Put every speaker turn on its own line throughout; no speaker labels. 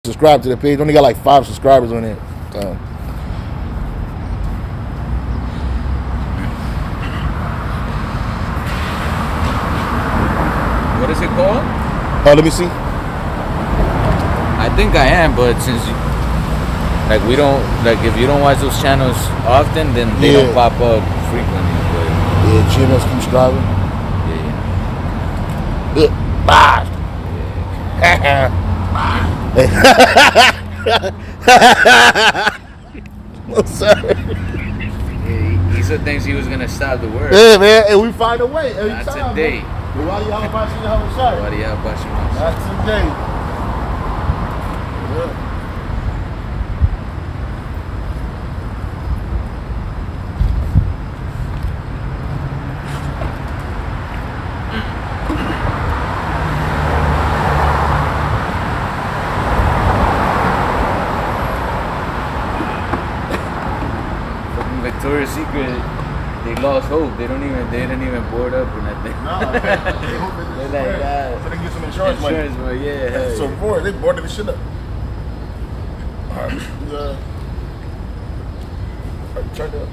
subscribe to the page. Only got like 5 subscribers on it. So.
What is it called?
Oh, let me see.
I think I am, but since you, like we don't like if you don't watch those channels often, then they don't pop up frequently. But
yeah, GMS keeps striving.
Yeah.
Bye. No, sorry.
He said things he was gonna stop the word.
Yeah, man, and we find a way every
Not
time.
today.
Why do y'all about you have a shot?
Why do you have Bashima?
Not today. Yeah.
Victoria's Secret, they lost hope. They didn't even board up or nothing.
No, man. They hope
They're like that.
So they get some insurance money.
Yeah.
So before they boarded the shit up. Alright, turn it up.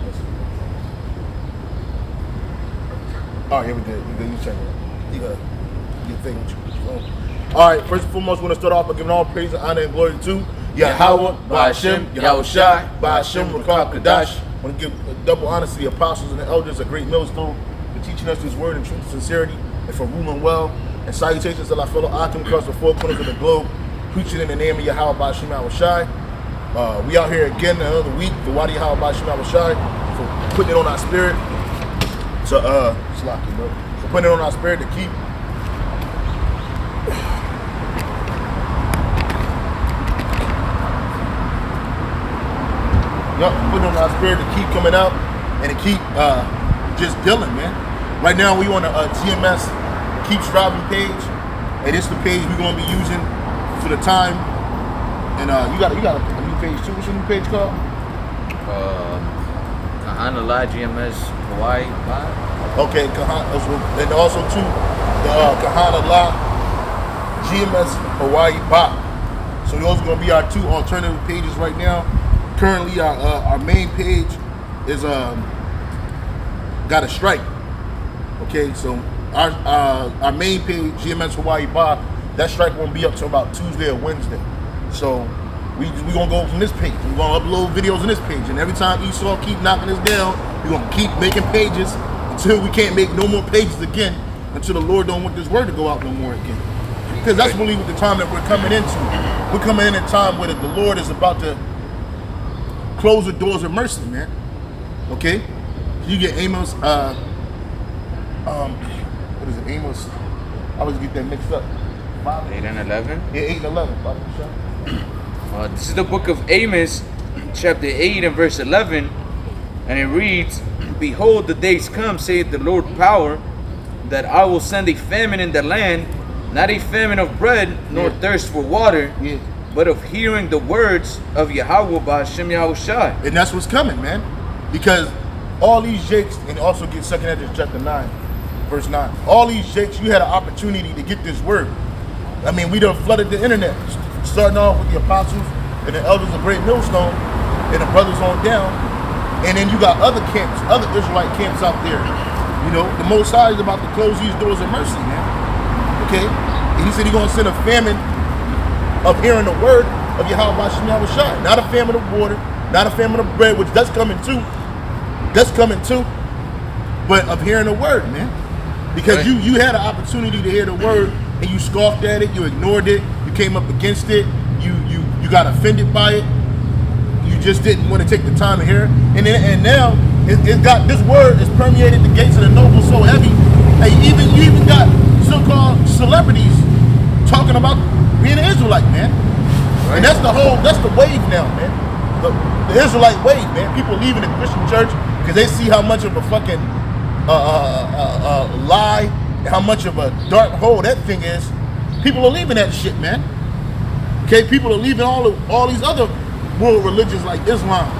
Oh, yeah, we did. You turn it up. You got your thing with your phone. Alright, first and foremost, we want to start off by giving all praise and honor and glory to Yahweh, Ba'ashem, Yahushai, Ba'ashem, Rakab, Kadash. I want to give double honor to the apostles and the elders, a great millstone, for teaching us this word in truth and sincerity, and for ruling well. And salutations to our fellow Akim across the 4 corners of the globe, preaching in the name of Yahweh, Ba'ashem, Yahushai. We out here again another week for Wadi Yahweh, Ba'ashem, Yahushai, for putting it on our spirit to, for putting it on our spirit to keep putting on our spirit to keep coming out and to keep just dealing, man. Right now we on a GMS Keep Striving page, and it's the page we're gonna be using for the time. And you got a new page too. What's your new page called?
Kahana La GMS Hawaii 5.
Okay, and also too the Kahana La GMS Hawaii Bop. So those are gonna be our 2 alternative pages right now. Currently, our main page is got a strike. Okay, so our main page, GMS Hawaii Bob, that strike won't be up till about Tuesday or Wednesday. So we gonna go from this page. We're gonna upload videos on this page, and every time Esau keep knocking us down, we're gonna keep making pages until we can't make no more pages again, until the Lord don't want this word to go out no more again. Because that's really what the time that we're coming into. We're coming in a time where the Lord is about to close the doors of mercy, man. Okay? You get Amos, what is it, Amos? I always get that mixed up.
8 and 11?
Yeah, 8 and 11.
This is the book of Amos, chapter 8 and verse 11. And it reads, Behold, the days come, saith the Lord power, that I will send a famine in the land, not a famine of bread, nor thirst for water, but of hearing the words of Yahweh Ba'ashem Yahushai.
And that's what's coming, man. Because all these jakes, and also get 2nd Ezra chapter 9, verse 9. All these jakes, you had an opportunity to get this word. I mean, we done flooded the internet. Starting off with the apostles and the elders of Great Millstone and the brothers on down. And then you got other camps, other Israelite camps out there. You know, the Most High is about to close these doors of mercy, man. Okay? And he said he's going to send a famine of hearing the word of Yahweh Ba'ashem Yahushai. Not a famine of water, not a famine of bread, which that's coming too. That's coming too. But of hearing the word, man. Because you had an opportunity to hear the word and you scoffed at it, you ignored it, you came up against it, you got offended by it. You just didn't want to take the time to hear it. And now it got, this word has permeated the gates of the noble so heavy. Hey, you even got so-called celebrities talking about being an Israelite, man. Right. And that's the wave now, man. The Israelite wave, man. People leaving the Christian church because they see how much of a fucking lie, how much of a dark hole that thing is. People are leaving that shit, man. Okay, people are leaving all these other world religions like Islam.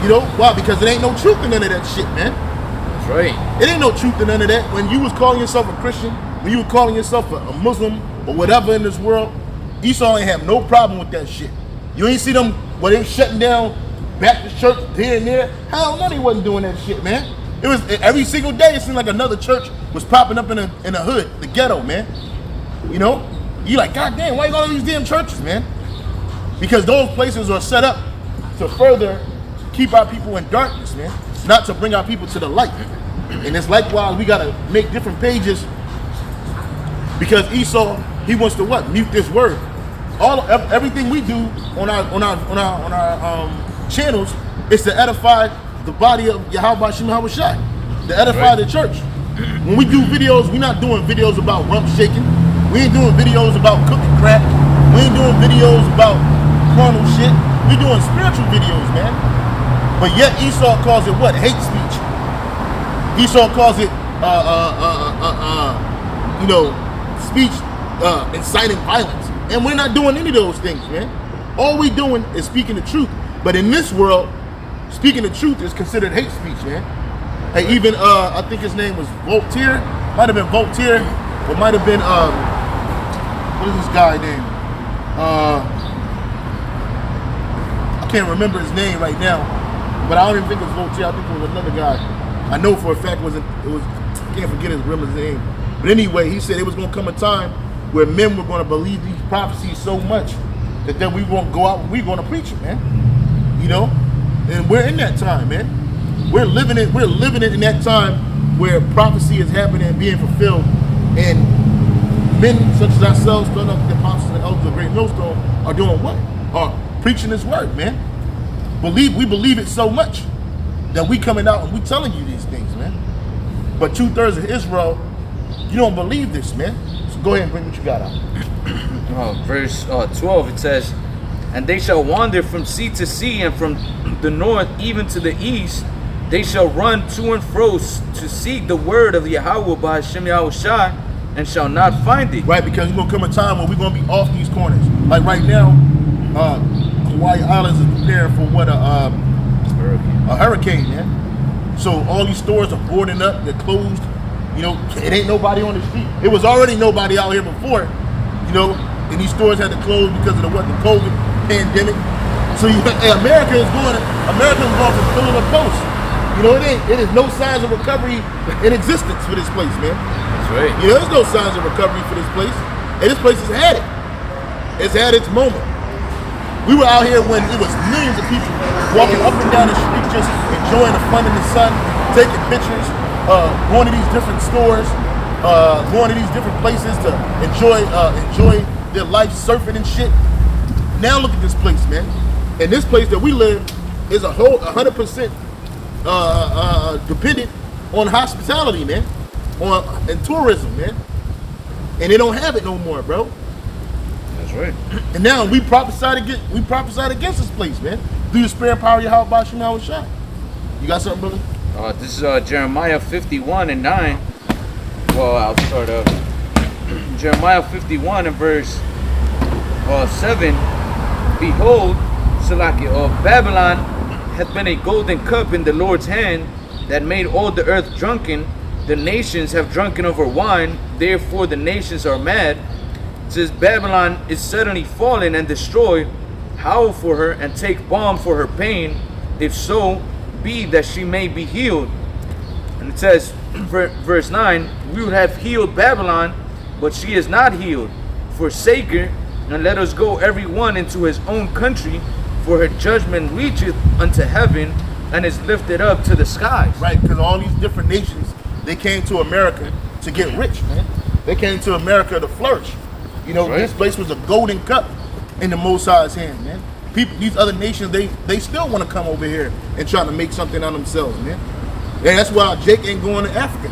You know why? Because it ain't no truth in none of that shit, man.
That's right.
It ain't no truth in none of that. When you was calling yourself a Christian, when you were calling yourself a Muslim or whatever in this world, Esau ain't have no problem with that shit. You ain't see them where they shutting down Baptist church here and there. Hell no, they wasn't doing that shit, man. It was every single day. It seemed like another church was popping up in the hood, the ghetto, man. You know, you like, God damn, why you going to these damn churches, man? Because those places are set up to further keep our people in darkness, man, not to bring our people to the light. And it's likewise, we gotta make different pages because Esau, he wants to what? Mute this word. Everything we do on our channels is to edify the body of Yahweh Shem Shai, to edify the church. When we do videos, we're not doing videos about rump shaking. We ain't doing videos about cooking crap. We ain't doing videos about carnal shit. We doing spiritual videos, man. But yet Esau calls it what? Hate speech. Esau calls it, speech inciting violence. And we're not doing any of those things, man. All we doing is speaking the truth. But in this world, speaking the truth is considered hate speech, man. Hey, even, I think his name was Voltaire. Might have been Voltaire. Or might have been, what is this guy name? I can't remember his name right now. But I don't even think it was Voltaire. I think it was another guy. I know for a fact I can't forget his real name. But anyway, he said it was going to come a time where men were going to believe these prophecies so much that then we won't go out and we're going to preach it, man. You know? And we're in that time, man. We're living it in that time where prophecy is happening and being fulfilled. And men such as ourselves, the apostles and elders of the great millstone, are doing what? Are preaching this word, man. We believe it so much that we coming out and we telling you these things, man. But 2/3 of Israel, you don't believe this, man. So go ahead and bring what you got out.
Verse 12, it says, "And they shall wander from sea to sea, and from the north even to the east. They shall run to and fro to seek the word of Yahweh by Hashem Yahweh Shai, and shall not find it."
Right, because there's going to come a time when we're going to be off these corners. Like right now, Hawaii Islands is preparing for what? A hurricane, man. So all these stores are boarding up, they're closed. You know, it ain't nobody on the street. It was already nobody out here before, you know, and these stores had to close because of the COVID pandemic. So America is going from pillar to post. You know, it is no signs of recovery in existence for this place, man.
That's right.
You know, there's no signs of recovery for this place. And this place has had it. It's had its moment. We were out here when it was millions of people walking up and down the street just enjoying the fun in the sun, taking pictures, going to these different stores, going to these different places to enjoy their life, surfing and shit. Now look at this place, man. And this place that we live is 100% dependent on hospitality, man, and tourism, man. And they don't have it no more, bro.
That's right. And
now we prophesied against this place, man. Through the spirit and power of Yahweh Shem Shai. You got something, brother?
This is Jeremiah 51:9. Well, I'll start up. Jeremiah 51 and verse 7. "Behold, Babylon hath been a golden cup in the Lord's hand, that made all the earth drunken. The nations have drunken over wine, therefore the nations are mad. It says, Babylon is suddenly fallen and destroyed. Howl for her and take balm for her pain, if so be that she may be healed." And it says, verse 9, "We would have healed Babylon, but she is not healed. Forsake her, and let us go every one into his own country, for her judgment reacheth unto heaven, and is lifted up to the skies."
Right, because all these different nations, they came to America to get rich, man. They came to America to flourish. You know, right. This place was a golden cup in the Most High's hand, man. People, these other nations, they still want to come over here and try to make something out of themselves, man. And that's why Jake ain't going to Africa,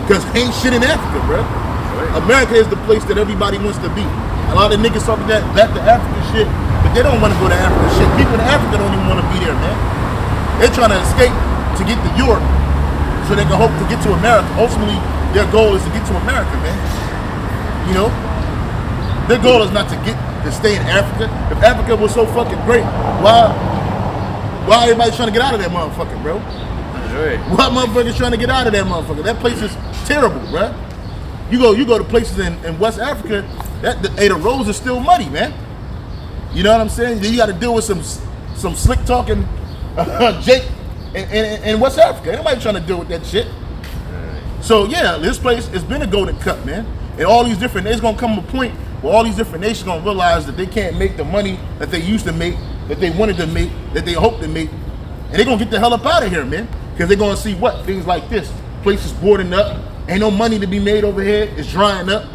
because ain't shit in Africa, bro. Right. America is the place that everybody wants to be. A lot of niggas talking that back to Africa shit, but they don't want to go to Africa shit. People in Africa don't even want to be there, man. They're trying to escape to get to Europe so they can hope to get to America. Ultimately, their goal is to get to America, man. You know? Their goal is not to stay in Africa. If Africa was so fucking great, why everybody trying to get out of that motherfucker, bro?
That's right.
Why motherfuckers trying to get out of that motherfucker? That place is terrible, bro. You go to places in West Africa, Hey, the roads are still muddy, man. You know what I'm saying? Then you got to deal with some slick talking Jake in West Africa. Ain't nobody trying to deal with that shit. So yeah, this place has been a golden cup, man. And all these different, there's gonna come a point where all these different nations gonna realize that they can't make the money that they used to make, that they wanted to make, that they hoped to make, and they're gonna get the hell up out of here, man. Because they're gonna see what things like this, places boarding up, ain't no money to be made over here. It's drying up.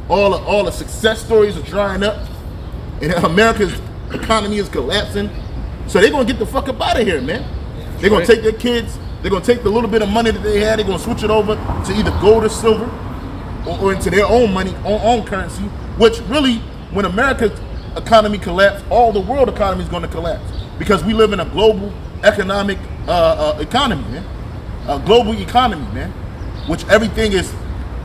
All the success stories are drying up, and America's economy is collapsing. So they're gonna get the fuck up out of here, man. They're gonna take their kids. They're gonna take the little bit of money that they had. They're gonna switch it over to either gold or silver, or into their own money, own currency. Which really, when America's economy collapses, all the world economy is gonna collapse, because we live in a global economic economy, man. A global economy, man. Which everything is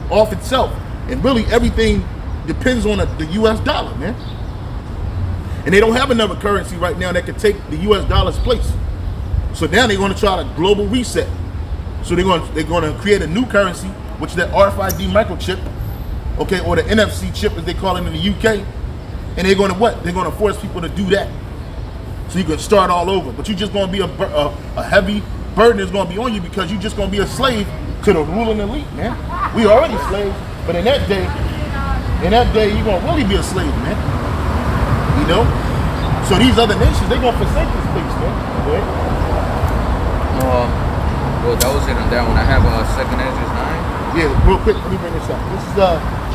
off itself, and really everything depends on the U.S. dollar, man. And they don't have another currency right now that can take the U.S. dollar's place. So now they're going to try to global reset. So they're going to create a new currency, which is that RFID microchip, okay, or the NFC chip as they call it in the UK. And they're going to what? They're going to force people to do that. So you can start all over. But you're just going to be a heavy burden is going to be on you, because you're just going to be a slave to the ruling elite, man. We already slaves, but in that day, you're going to really be a slave, man. You know? So these other nations, they're going to forsake this place, man. Right?
Well, that was it on that one. I have 2nd Ezra 9.
Yeah, real quick, let me bring this up. This is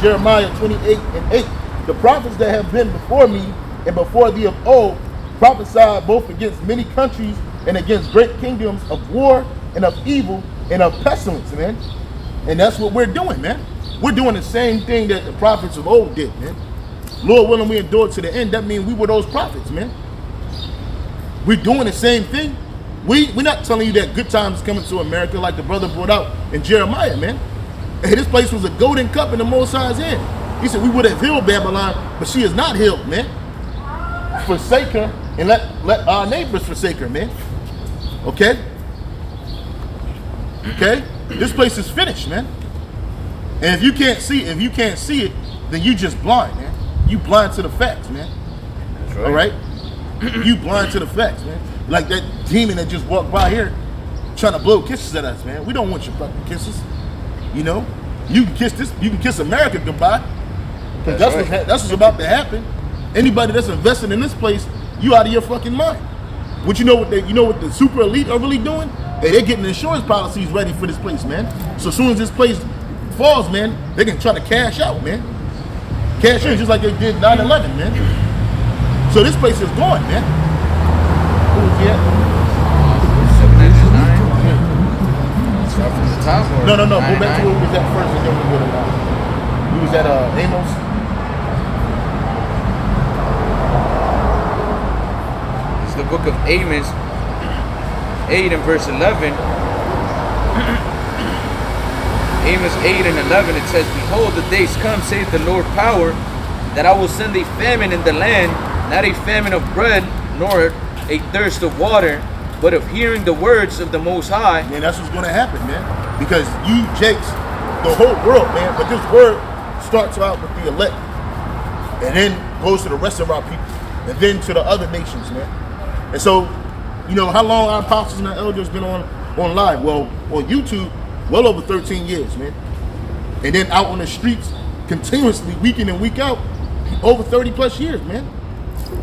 Jeremiah 28:8. The prophets that have been before me and before thee of old prophesied both against many countries and against great kingdoms, of war and of evil and of pestilence, man. And that's what we're doing, man. We're doing the same thing that the prophets of old did, man. Lord willing, we endure to the end. That means we were those prophets, man. We're doing the same thing. We're not telling you that good times is coming to America like the brother brought out in Jeremiah, man. Hey, this place was a golden cup in the Most High's hand. He said we would have healed Babylon, but she is not healed, man. Forsake her and let our neighbors forsake her, man. Okay? Okay? This place is finished, man. And if you can't see it, then you just blind, man. You blind to the facts, man.
That's right.
All right? You blind to the facts, man. Like that demon that just walked by here trying to blow kisses at us, man. We don't want your fucking kisses. You know? You can kiss America goodbye. Because that's what's about to happen. Anybody that's investing in this place, you out of your fucking mind. What you know what the super elite are really doing? Hey, they're getting insurance policies ready for this place, man. So as soon as this place falls, man, they can try to cash out, man. Cash in just like they did 9/11, man. So this place is gone, man. Who's yet?
2nd Ezra 9. Start from the top, or
No. Go
9,
back to
9?
where we was at first, and then we go to 9. We was at Amos.
It's the book of Amos, 8 and verse 11. Amos 8 and 11, it says, Behold, the days come, saith the Lord power, that I will send a famine in the land, not a famine of bread, nor a thirst of water, but of hearing the words of the Most High.
Man, that's what's going to happen, man. Because you, Jakes, the whole world, man. But this word starts out with the elect, and then goes to the rest of our people, and then to the other nations, man. And so, you know, how long our apostles and our elders been on live? Well, on YouTube, well over 13 years, man. And then out on the streets, continuously, week in and week out, over 30 plus years, man.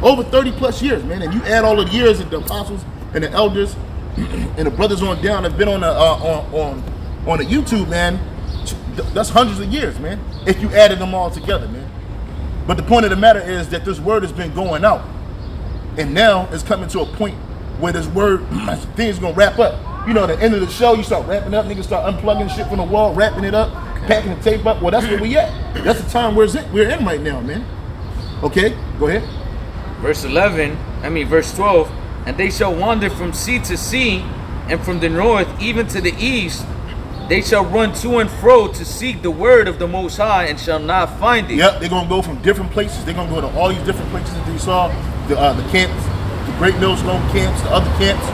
Over 30 plus years, man. And you add all of the years that the apostles and the elders and the brothers on down have been on the YouTube, man. That's hundreds of years, man. If you added them all together, man. But the point of the matter is that this word has been going out, and now it's coming to a point where this word thing's gonna wrap up. You know, at the end of the show, you start wrapping up, niggas start unplugging shit from the wall, wrapping it up, packing the tape up. Well, that's where we at. That's the time we're in right now, man. Okay, go ahead.
Verse 12, and they shall wander from sea to sea, and from the north even to the east. They shall run to and fro to seek the word of the Most High, and shall not find it.
Yep, they're gonna go from different places. They're gonna go to all these different places that they saw, the camps, the Great Millstone camps, the other camps.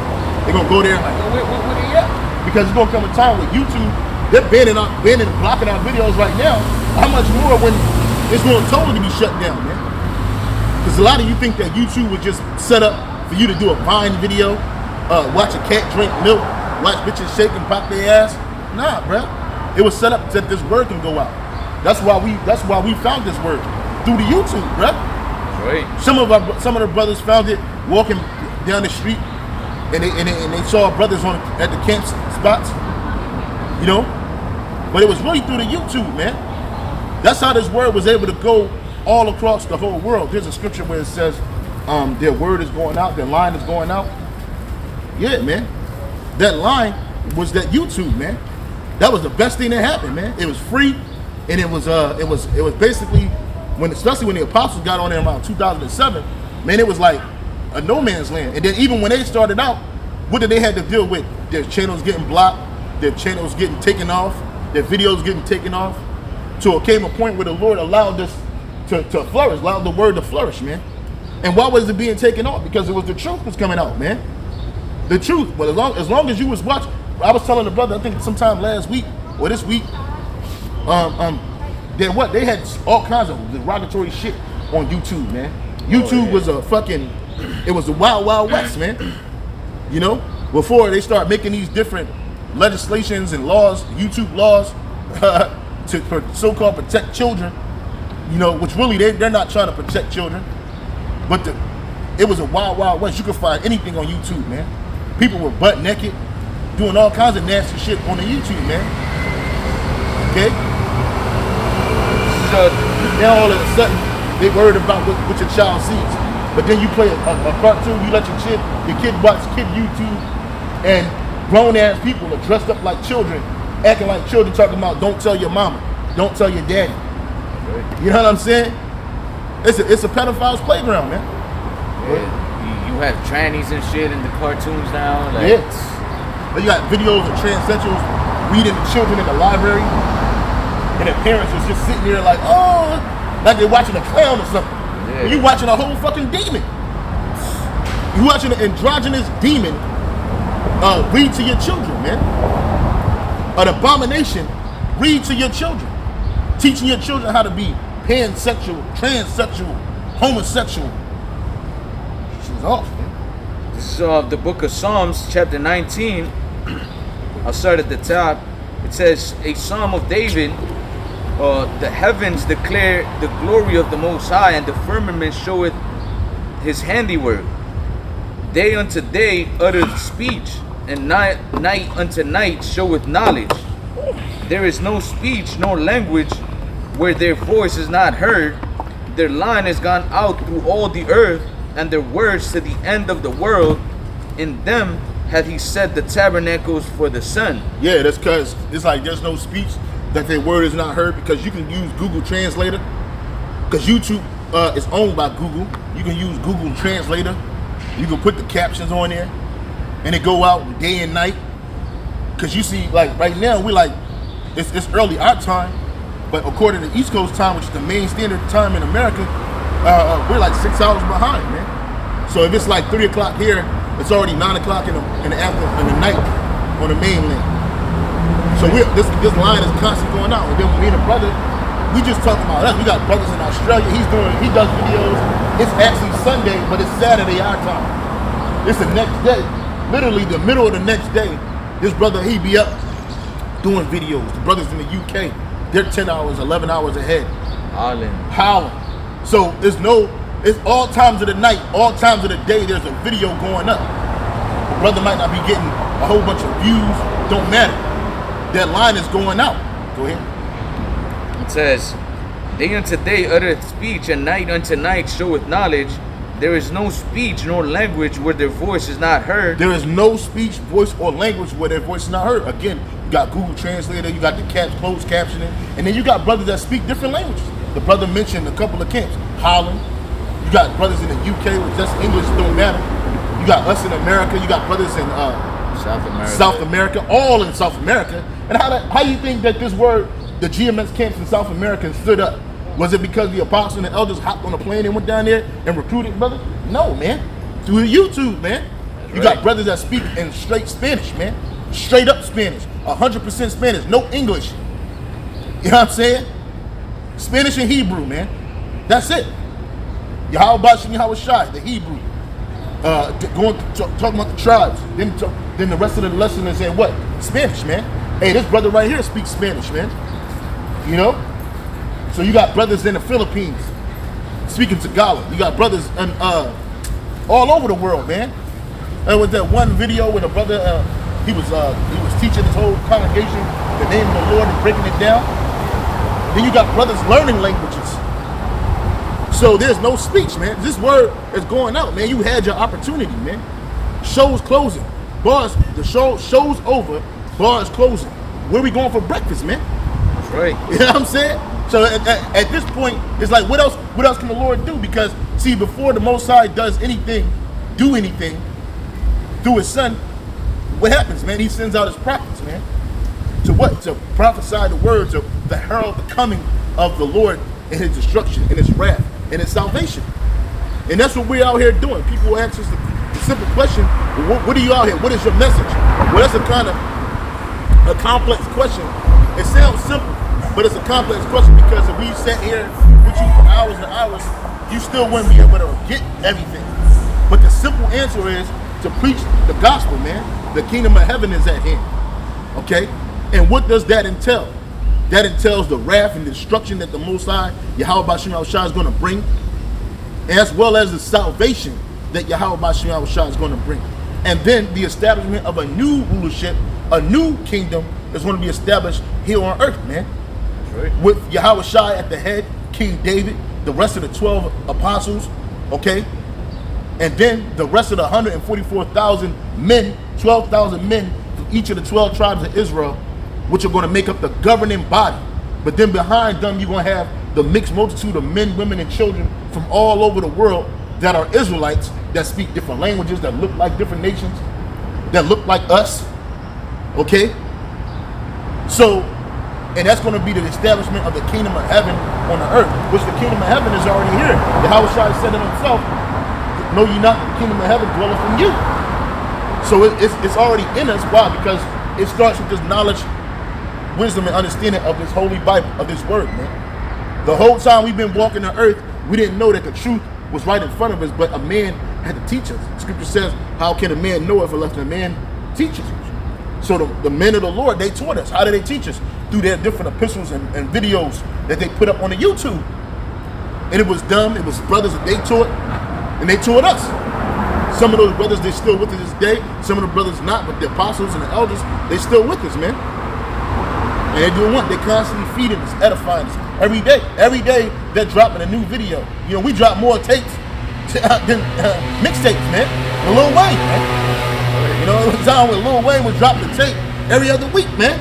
They're gonna go there and like, where they at? Because it's gonna come a time with YouTube, they're blocking our videos right now. How much more when it's going to totally be shut down, man. Because a lot of you think that YouTube was just set up for you to do a Vine video, watch a cat drink milk, watch bitches shake and pop their ass. Nah, bro. It was set up so that this word can go out. That's why we found this word through the YouTube, bro.
Right.
Some of the brothers found it walking down the street, and they saw brothers at the camp spots, you know. But it was really through the YouTube, man. That's how this word was able to go all across the whole world. There's a scripture where it says their word is going out, their line is going out. Yeah, man. That line was that YouTube, man. That was the best thing that happened, man. It was free, and it was basically especially when the apostles got on there around 2007, man, it was like a no man's land. And then even when they started out, what did they have to deal with? Their channels getting blocked, their channels getting taken off, their videos getting taken off. So it came a point where the Lord allowed this to flourish, allowed the word to flourish, man. And why was it being taken off? Because it was the truth was coming out, man. The truth. But as long as you was watching, I was telling the brother, I think sometime last week or this week, they had all kinds of derogatory shit on YouTube, man. YouTube was it was the wild, wild west, man. You know, before they start making these different legislations and laws, YouTube laws, to so-called protect children, you know, which really they're not trying to protect children, but it was a wild, wild west. You could find anything on YouTube, man. People were butt naked, doing all kinds of nasty shit on the YouTube, man. Okay? So now all of a sudden, they worried about what your child sees. But then you play a cartoon, you let your kid watch kid YouTube, and grown-ass people are dressed up like children, acting like children, talking about don't tell your mama, don't tell your daddy. You know what I'm saying? It's a pedophile's playground, man.
Yeah. You have trannies and shit in the cartoons now. Like,
yeah. You got videos of transsexuals reading to children in the library, and their parents was just sitting there like, oh, like they're watching a clown or something. Yeah. You watching a whole fucking demon. You watching an androgynous demon read to your children, man. An abomination read to your children. Teaching your children how to be pansexual, transsexual, homosexual. She's off, man.
This is the book of Psalms, chapter 19. I'll start at the top. It says, a psalm of David. The heavens declare the glory of the Most High, and the firmament showeth his handiwork. Day unto day uttereth speech, and night unto night showeth knowledge. There is no speech nor language where their voice is not heard. Their line is gone out through all the earth, and their words to the end of the world. In them hath he set the tabernacles for the sun.
Yeah, that's because it's like there's no speech that their word is not heard, because you can use Google Translator, because YouTube is owned by Google. You can use Google Translator. You can put the captions on there, and it go out day and night. Because you see, like right now, we like it's early our time, but according to East Coast time, which is the main standard time in America, we're like 6 hours behind, man. So if it's like 3 o'clock here, it's already 9 o'clock in the night on the mainland. So this line is constantly going out. And then me and a brother, we just talking about us. We got brothers in Australia. He does videos. It's actually Sunday, but it's Saturday our time. It's the next day. Literally the middle of the next day, this brother, he be up doing videos. The brothers in the UK, they're 10 hours, 11 hours ahead. Howling. So it's all times of the night, all times of the day, there's a video going up. The brother might not be getting a whole bunch of views, don't matter. That line is going out. Go ahead.
It says, day unto day uttereth speech, and night unto night showeth knowledge. There is no speech nor language where their voice is not heard.
There is no speech, voice, or language where their voice is not heard. Again, you got Google Translator, you got the closed captioning, and then you got brothers that speak different languages. The brother mentioned a couple of camps. Holland. You got brothers in the UK with just English, don't matter. You got us in America. You got brothers in South America, all in South America. And how do you think that this word, the GMS camps in South America, stood up? Was it because the apostles and the elders hopped on a plane and went down there and recruited brothers? No, man. Through YouTube, man. You got brothers that speak in straight Spanish, man. Straight up Spanish. 100% Spanish. No English. You know what I'm saying? Spanish and Hebrew, man. That's it. Yahweh Shem Yahweh Shai, the Hebrew. Talking about the tribes. Then the rest of the lesson is in what? Spanish, man. Hey, this brother right here speaks Spanish, man. You know? So you got brothers in the Philippines speaking Tagalog. You got brothers in, all over the world, man. There was that one video where the brother, he was teaching his whole congregation the name of the Lord and breaking it down. Then you got brothers learning languages. So there's no speech, man. This word is going out, man. You had your opportunity, man. Show's closing. Bars, the show's over. Bars closing. Where we going for breakfast, man?
That's right.
You know what I'm saying? So at this point, it's like, what else can the Lord do? Because, see, before the Most High does anything, do anything through his son, what happens, man? He sends out his prophets, man. To what? To prophesy the words of the herald, the coming of the Lord and his destruction and his wrath and his salvation. And that's what we're out here doing. People ask us the simple question, what are you out here? What is your message? Well, that's a kind of a complex question. It sounds simple, but it's a complex question because if we sat here with you for hours and hours, you still wouldn't be able to get everything. But the simple answer is to preach the gospel, man. The kingdom of heaven is at hand. Okay? And what does that entail? That entails the wrath and destruction that the Most High, Yahweh Shem Yahweh Shai, is going to bring, as well as the salvation that Yahweh Shem Yahweh Shai is going to bring. And then the establishment of a new rulership, a new kingdom is going to be established here on earth, man. Right. With Yahweh Shai at the head, King David, the rest of the 12 apostles, okay? And then the rest of the 144,000 men, 12,000 men from each of the 12 tribes of Israel, which are going to make up the governing body. But then behind them, you're going to have the mixed multitude of men, women, and children from all over the world that are Israelites, that speak different languages, that look like different nations, that look like us, okay? So, and that's going to be the establishment of the kingdom of heaven on the earth, which the kingdom of heaven is already here. Yahweh Shai said it himself, know ye not the kingdom of heaven dwelleth in you. So it's already in us. Why? Because it starts with this knowledge, wisdom, and understanding of this holy Bible, of this word, man. The whole time we've been walking the earth, we didn't know that the truth was right in front of us, but a man had to teach us. The scripture says, how can a man know if unless a man teaches us? So the men of the Lord, they taught us. How did they teach us? Through their different epistles and videos that they put up on the YouTube. And it was them, it was brothers that they taught, and they taught us. Some of those brothers, they're still with us this day. Some of the brothers not, but the apostles and the elders, they still with us, man. And they doing what? They constantly feeding us, edifying us. Every day, they're dropping a new video. You know, we drop more tapes than mixtapes, man. With Lil Wayne, man. You know, it was a time when Lil Wayne was dropping the tape every other week, man.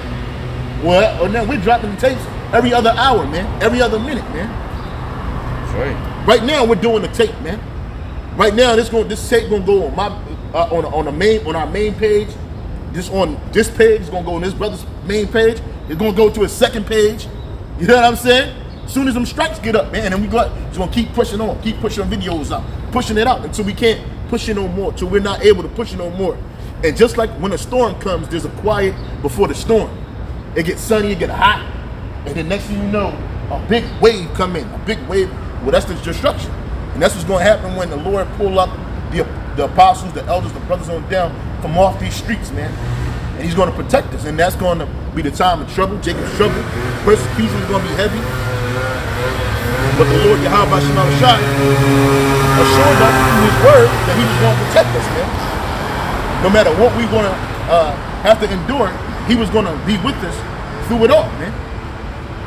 Well, now we're dropping the tapes every other hour, man. Every other minute, man.
That's right.
Right now, we're doing the tape, man. Right now, this tape gonna go on on our main page. On this page, it's gonna go on this brother's main page. It's gonna go to his second page. You know what I'm saying? As soon as them strikes get up, man, and we just gonna keep pushing on, keep pushing videos out, pushing it out until we can't push it no more, till we're not able to push it no more. And just like when a storm comes, there's a quiet before the storm. It gets sunny, it gets hot, and then next thing you know, a big wave come in, a big wave. Well, that's the destruction. And that's what's going to happen when the Lord pull up the apostles, the elders, the brothers on down from off these streets, man. And he's going to protect us. And that's going to be the time of trouble, Jacob's trouble. Persecution is going to be heavy. But the Lord, Yahweh Shem Yahweh Shai, assured us through his word that he was going to protect us, man. No matter what we're going to have to endure, he was going to be with us through it all, man.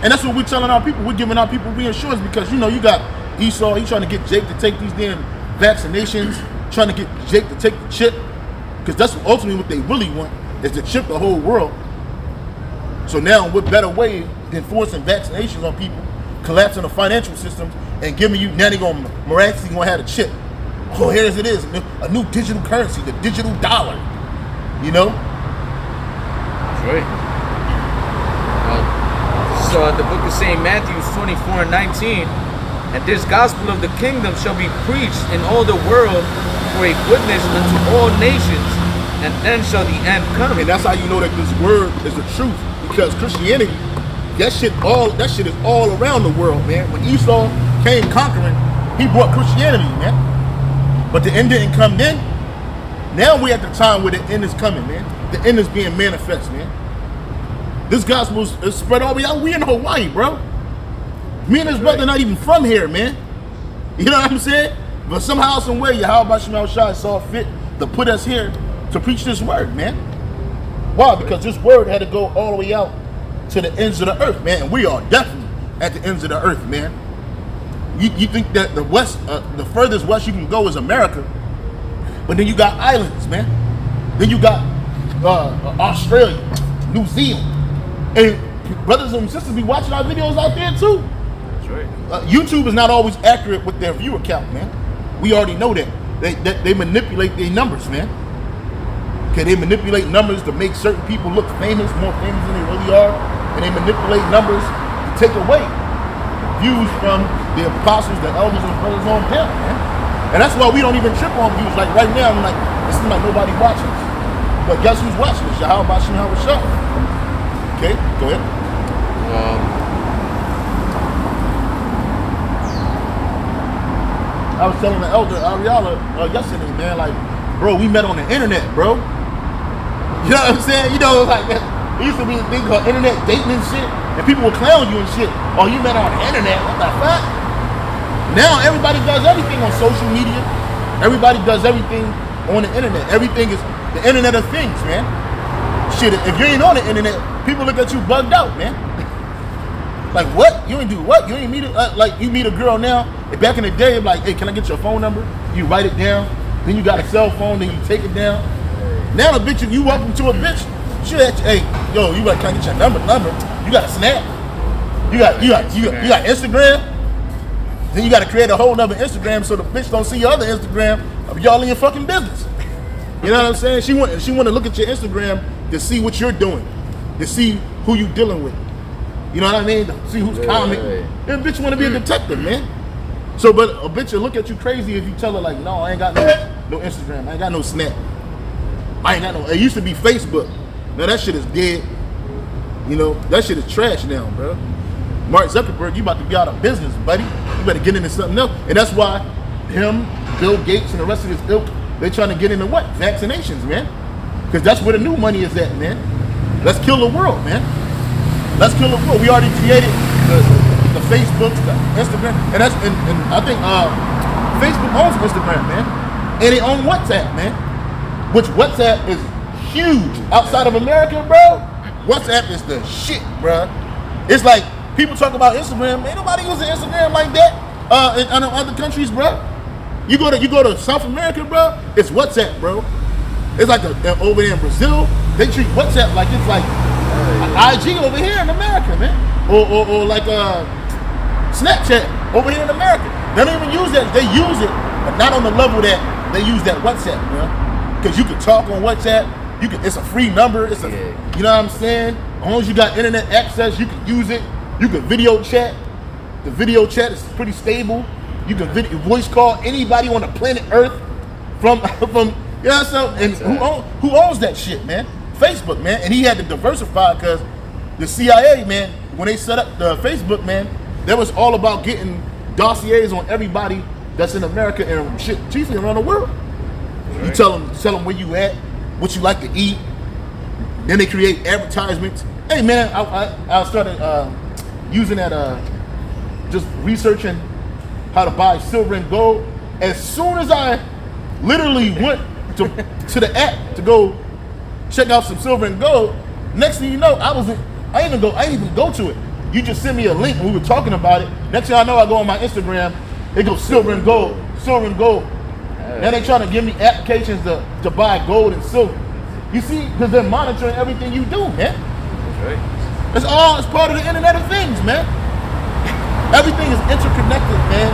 And that's what we're telling our people. We're giving our people reassurance because, you know, you got Esau, he's trying to get Jake to take these damn vaccinations, trying to get Jake to take the chip, because that's ultimately what they really want, is to chip the whole world. So now, what better way than forcing vaccinations on people, collapsing the financial systems, and giving you, now they're going to miraculously going to have a chip. Oh, here it is, a new digital currency, the digital dollar, you know?
That's right. So the book of St. Matthew 24:19, and this gospel of the kingdom shall be preached in all the world for a witness unto all nations, and then shall the end come.
And that's how you know that this word is the truth, because Christianity that shit is all around the world, man. When Esau came conquering, he brought Christianity, man. But the end didn't come then. Now we're at the time where the end is coming, man. The end is being manifest, man. This gospel is spread all the way out. We in Hawaii, bro. Me and his brother not even from here, man. You know what I'm saying? But somehow, some way, Yahweh Shemel Shai saw fit to put us here to preach this word, man. Why? Because this word had to go all the way out to the ends of the earth, man. And we are definitely at the ends of the earth, man. You think that the west, the furthest west you can go is America, but then you got islands, man. Then you got Australia, New Zealand, and brothers and sisters be watching our videos out there too.
That's right.
YouTube is not always accurate with their viewer count, man. We already know that. They manipulate their numbers, man. Okay, they manipulate numbers to make certain people look famous, more famous than they really are, and they manipulate numbers to take away views from the apostles, the elders, and brothers on them, man. And that's why we don't even trip on views. Like right now, I'm like, it seems like nobody watching us. But guess who's watching us? Yahweh Bashim Hawashah. Okay, go ahead. I was telling the elder Ariala yesterday, man, like, bro, we met on the internet, bro. You know what I'm saying? You know, like that. It used to be a thing called internet dating and shit, and people would clown you and shit. Oh, you met on the internet? What the fuck? Now everybody does everything on social media. Everybody does everything on the internet. Everything is the internet of things, man. Shit, if you ain't on the internet, people look at you bugged out, man. Like, what? You ain't do what? You ain't meet like you meet a girl now. Back in the day, I'm like, hey, can I get your phone number? You write it down. Then you got a cell phone. Then you take it down. Now the bitch, you walk into a bitch. She at you, hey, yo, you like, can I get your number? You got a Snap. You got Instagram. Then you got to create a whole nother Instagram so the bitch don't see your other Instagram of y'all in your fucking business. You know what I'm saying? She want to look at your Instagram to see what you're doing, to see who you dealing with. You know what I mean? To see who's commenting. That bitch want to be a detective, man. So, but a bitch will look at you crazy if you tell her like, no, I ain't got no Instagram, I ain't got no Snap, I ain't got no. It used to be Facebook. Now that shit is dead. You know, that shit is trash now, bro. Mark Zuckerberg, you about to be out of business, buddy. You better get into something else. And that's why him, Bill Gates, and the rest of his ilk, they trying to get into what? Vaccinations, man. Because that's where the new money is at, man. Let's kill the world, man. Let's kill the world. We already created the Facebooks, the Instagram, and I think Facebook owns Instagram, man. And they own WhatsApp, man. Which WhatsApp is huge outside of America, bro. WhatsApp is the shit, bro. It's like people talk about Instagram. Ain't nobody using Instagram like that in other countries, bro. You go to South America, bro. It's WhatsApp, bro. It's like over there in Brazil, they treat WhatsApp like it's like IG over here in America, man. Or like Snapchat over here in America. They don't even use that. They use it, but not on the level that they use that WhatsApp, bro. Because you can talk on WhatsApp. It's a free number. You know what I'm saying? As long as you got internet access, you can use it. You can video chat. The video chat is pretty stable. You can voice call anybody on the planet Earth from you know what I'm saying? And who owns that shit, man? Facebook, man. And he had to diversify because the CIA, man, when they set up the Facebook, man, that was all about getting dossiers on everybody that's in America and shit, chiefly around the world. Right. You tell them where you at, what you like to eat. Then they create advertisements. Hey, man, I started using that, just researching how to buy silver and gold. As soon as I literally went to the app to go check out some silver and gold, next thing you know, I didn't even go to it. You just sent me a link and we were talking about it. Next thing I know, I go on my Instagram, it goes silver and gold. Now they trying to give me applications to buy gold and silver. You see, because they're monitoring everything you do, man. That's right. It's part of the Internet of Things, man. Everything is interconnected, man.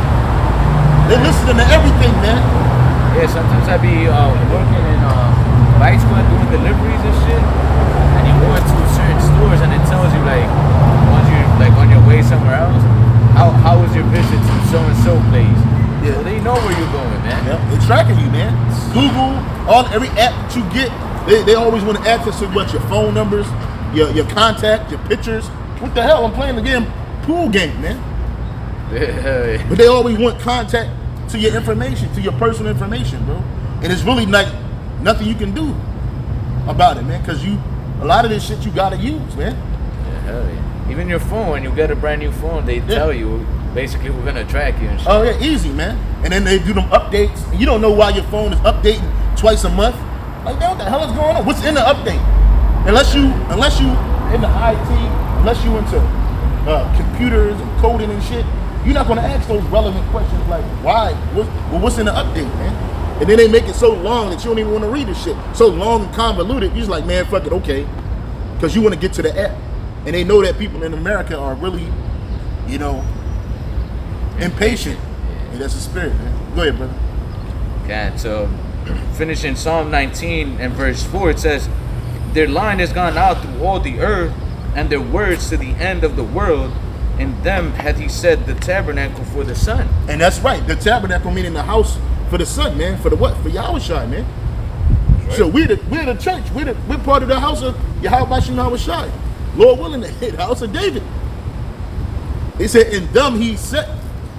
They're listening to everything, man.
Yeah, sometimes I be working in bike school and doing deliveries and shit, and you go into certain stores and it tells you like once you're like on your way somewhere else, how was your visit to so and so place? Yeah, so they know where you're going, man.
Yeah, they're tracking you, man. Google, every app that you get, they always want to access to what your phone numbers, your contact, your pictures. What the hell? I'm playing the damn pool game, man.
Yeah.
But they always want contact to your information, to your personal information, bro. And it's really like nothing you can do about it, man. Because a lot of this shit you gotta use, man.
Yeah, hell yeah. Even your phone, when you get a brand new phone, they tell you basically we're gonna track you and shit.
Oh yeah, easy, man. And then they do them updates, and you don't know why your phone is updating twice a month. Like, man, what the hell is going on? What's in the update? Unless you in the IT, unless you into computers and coding and shit, you're not gonna ask those relevant questions like why? What's in the update, man? And then they make it so long that you don't even want to read this shit. So long and convoluted, you're just like, man, fuck it, okay. Because you want to get to the app. And they know that people in America are really, you know, impatient. And that's the spirit, man. Go ahead, brother.
Okay, so finishing Psalm 19 and verse 4, it says, their line has gone out through all the earth, and their words to the end of the world. In them had he set the tabernacle for the sun.
And that's right. The tabernacle meaning the house for the sun, man. For the what? For Yahushua, man. Right. So we're the church. We're part of the house of Yahushua. Lord willing, the house of David. They said in them he set.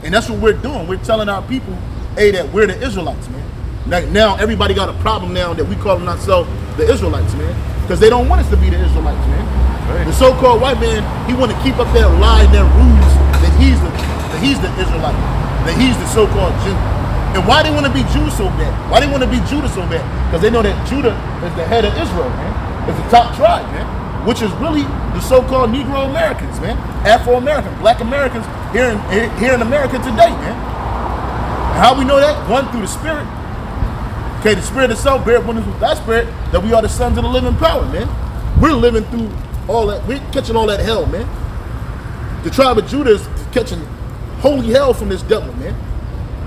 And that's what we're doing. We're telling our people, hey, that we're the Israelites, man. Like now everybody got a problem now that we calling ourselves the Israelites, man. Because they don't want us to be the Israelites, man. Right. The so-called white man, he want to keep up that lie and that ruse that he's the Israelite, that he's the so-called Jew. And why they want to be Jews so bad? Why they want to be Judah so bad? Because they know that Judah is the head of Israel, man. It's the top tribe, man. Which is really the so-called Negro Americans, man. Afro-Americans, Black Americans here in America today, man. And how we know that? One, through the Spirit. Okay, the Spirit itself bear witness with that Spirit that we are the sons of the living power, man. We're living through all that. We're catching all that hell, man. The tribe of Judah is catching holy hell from this devil, man.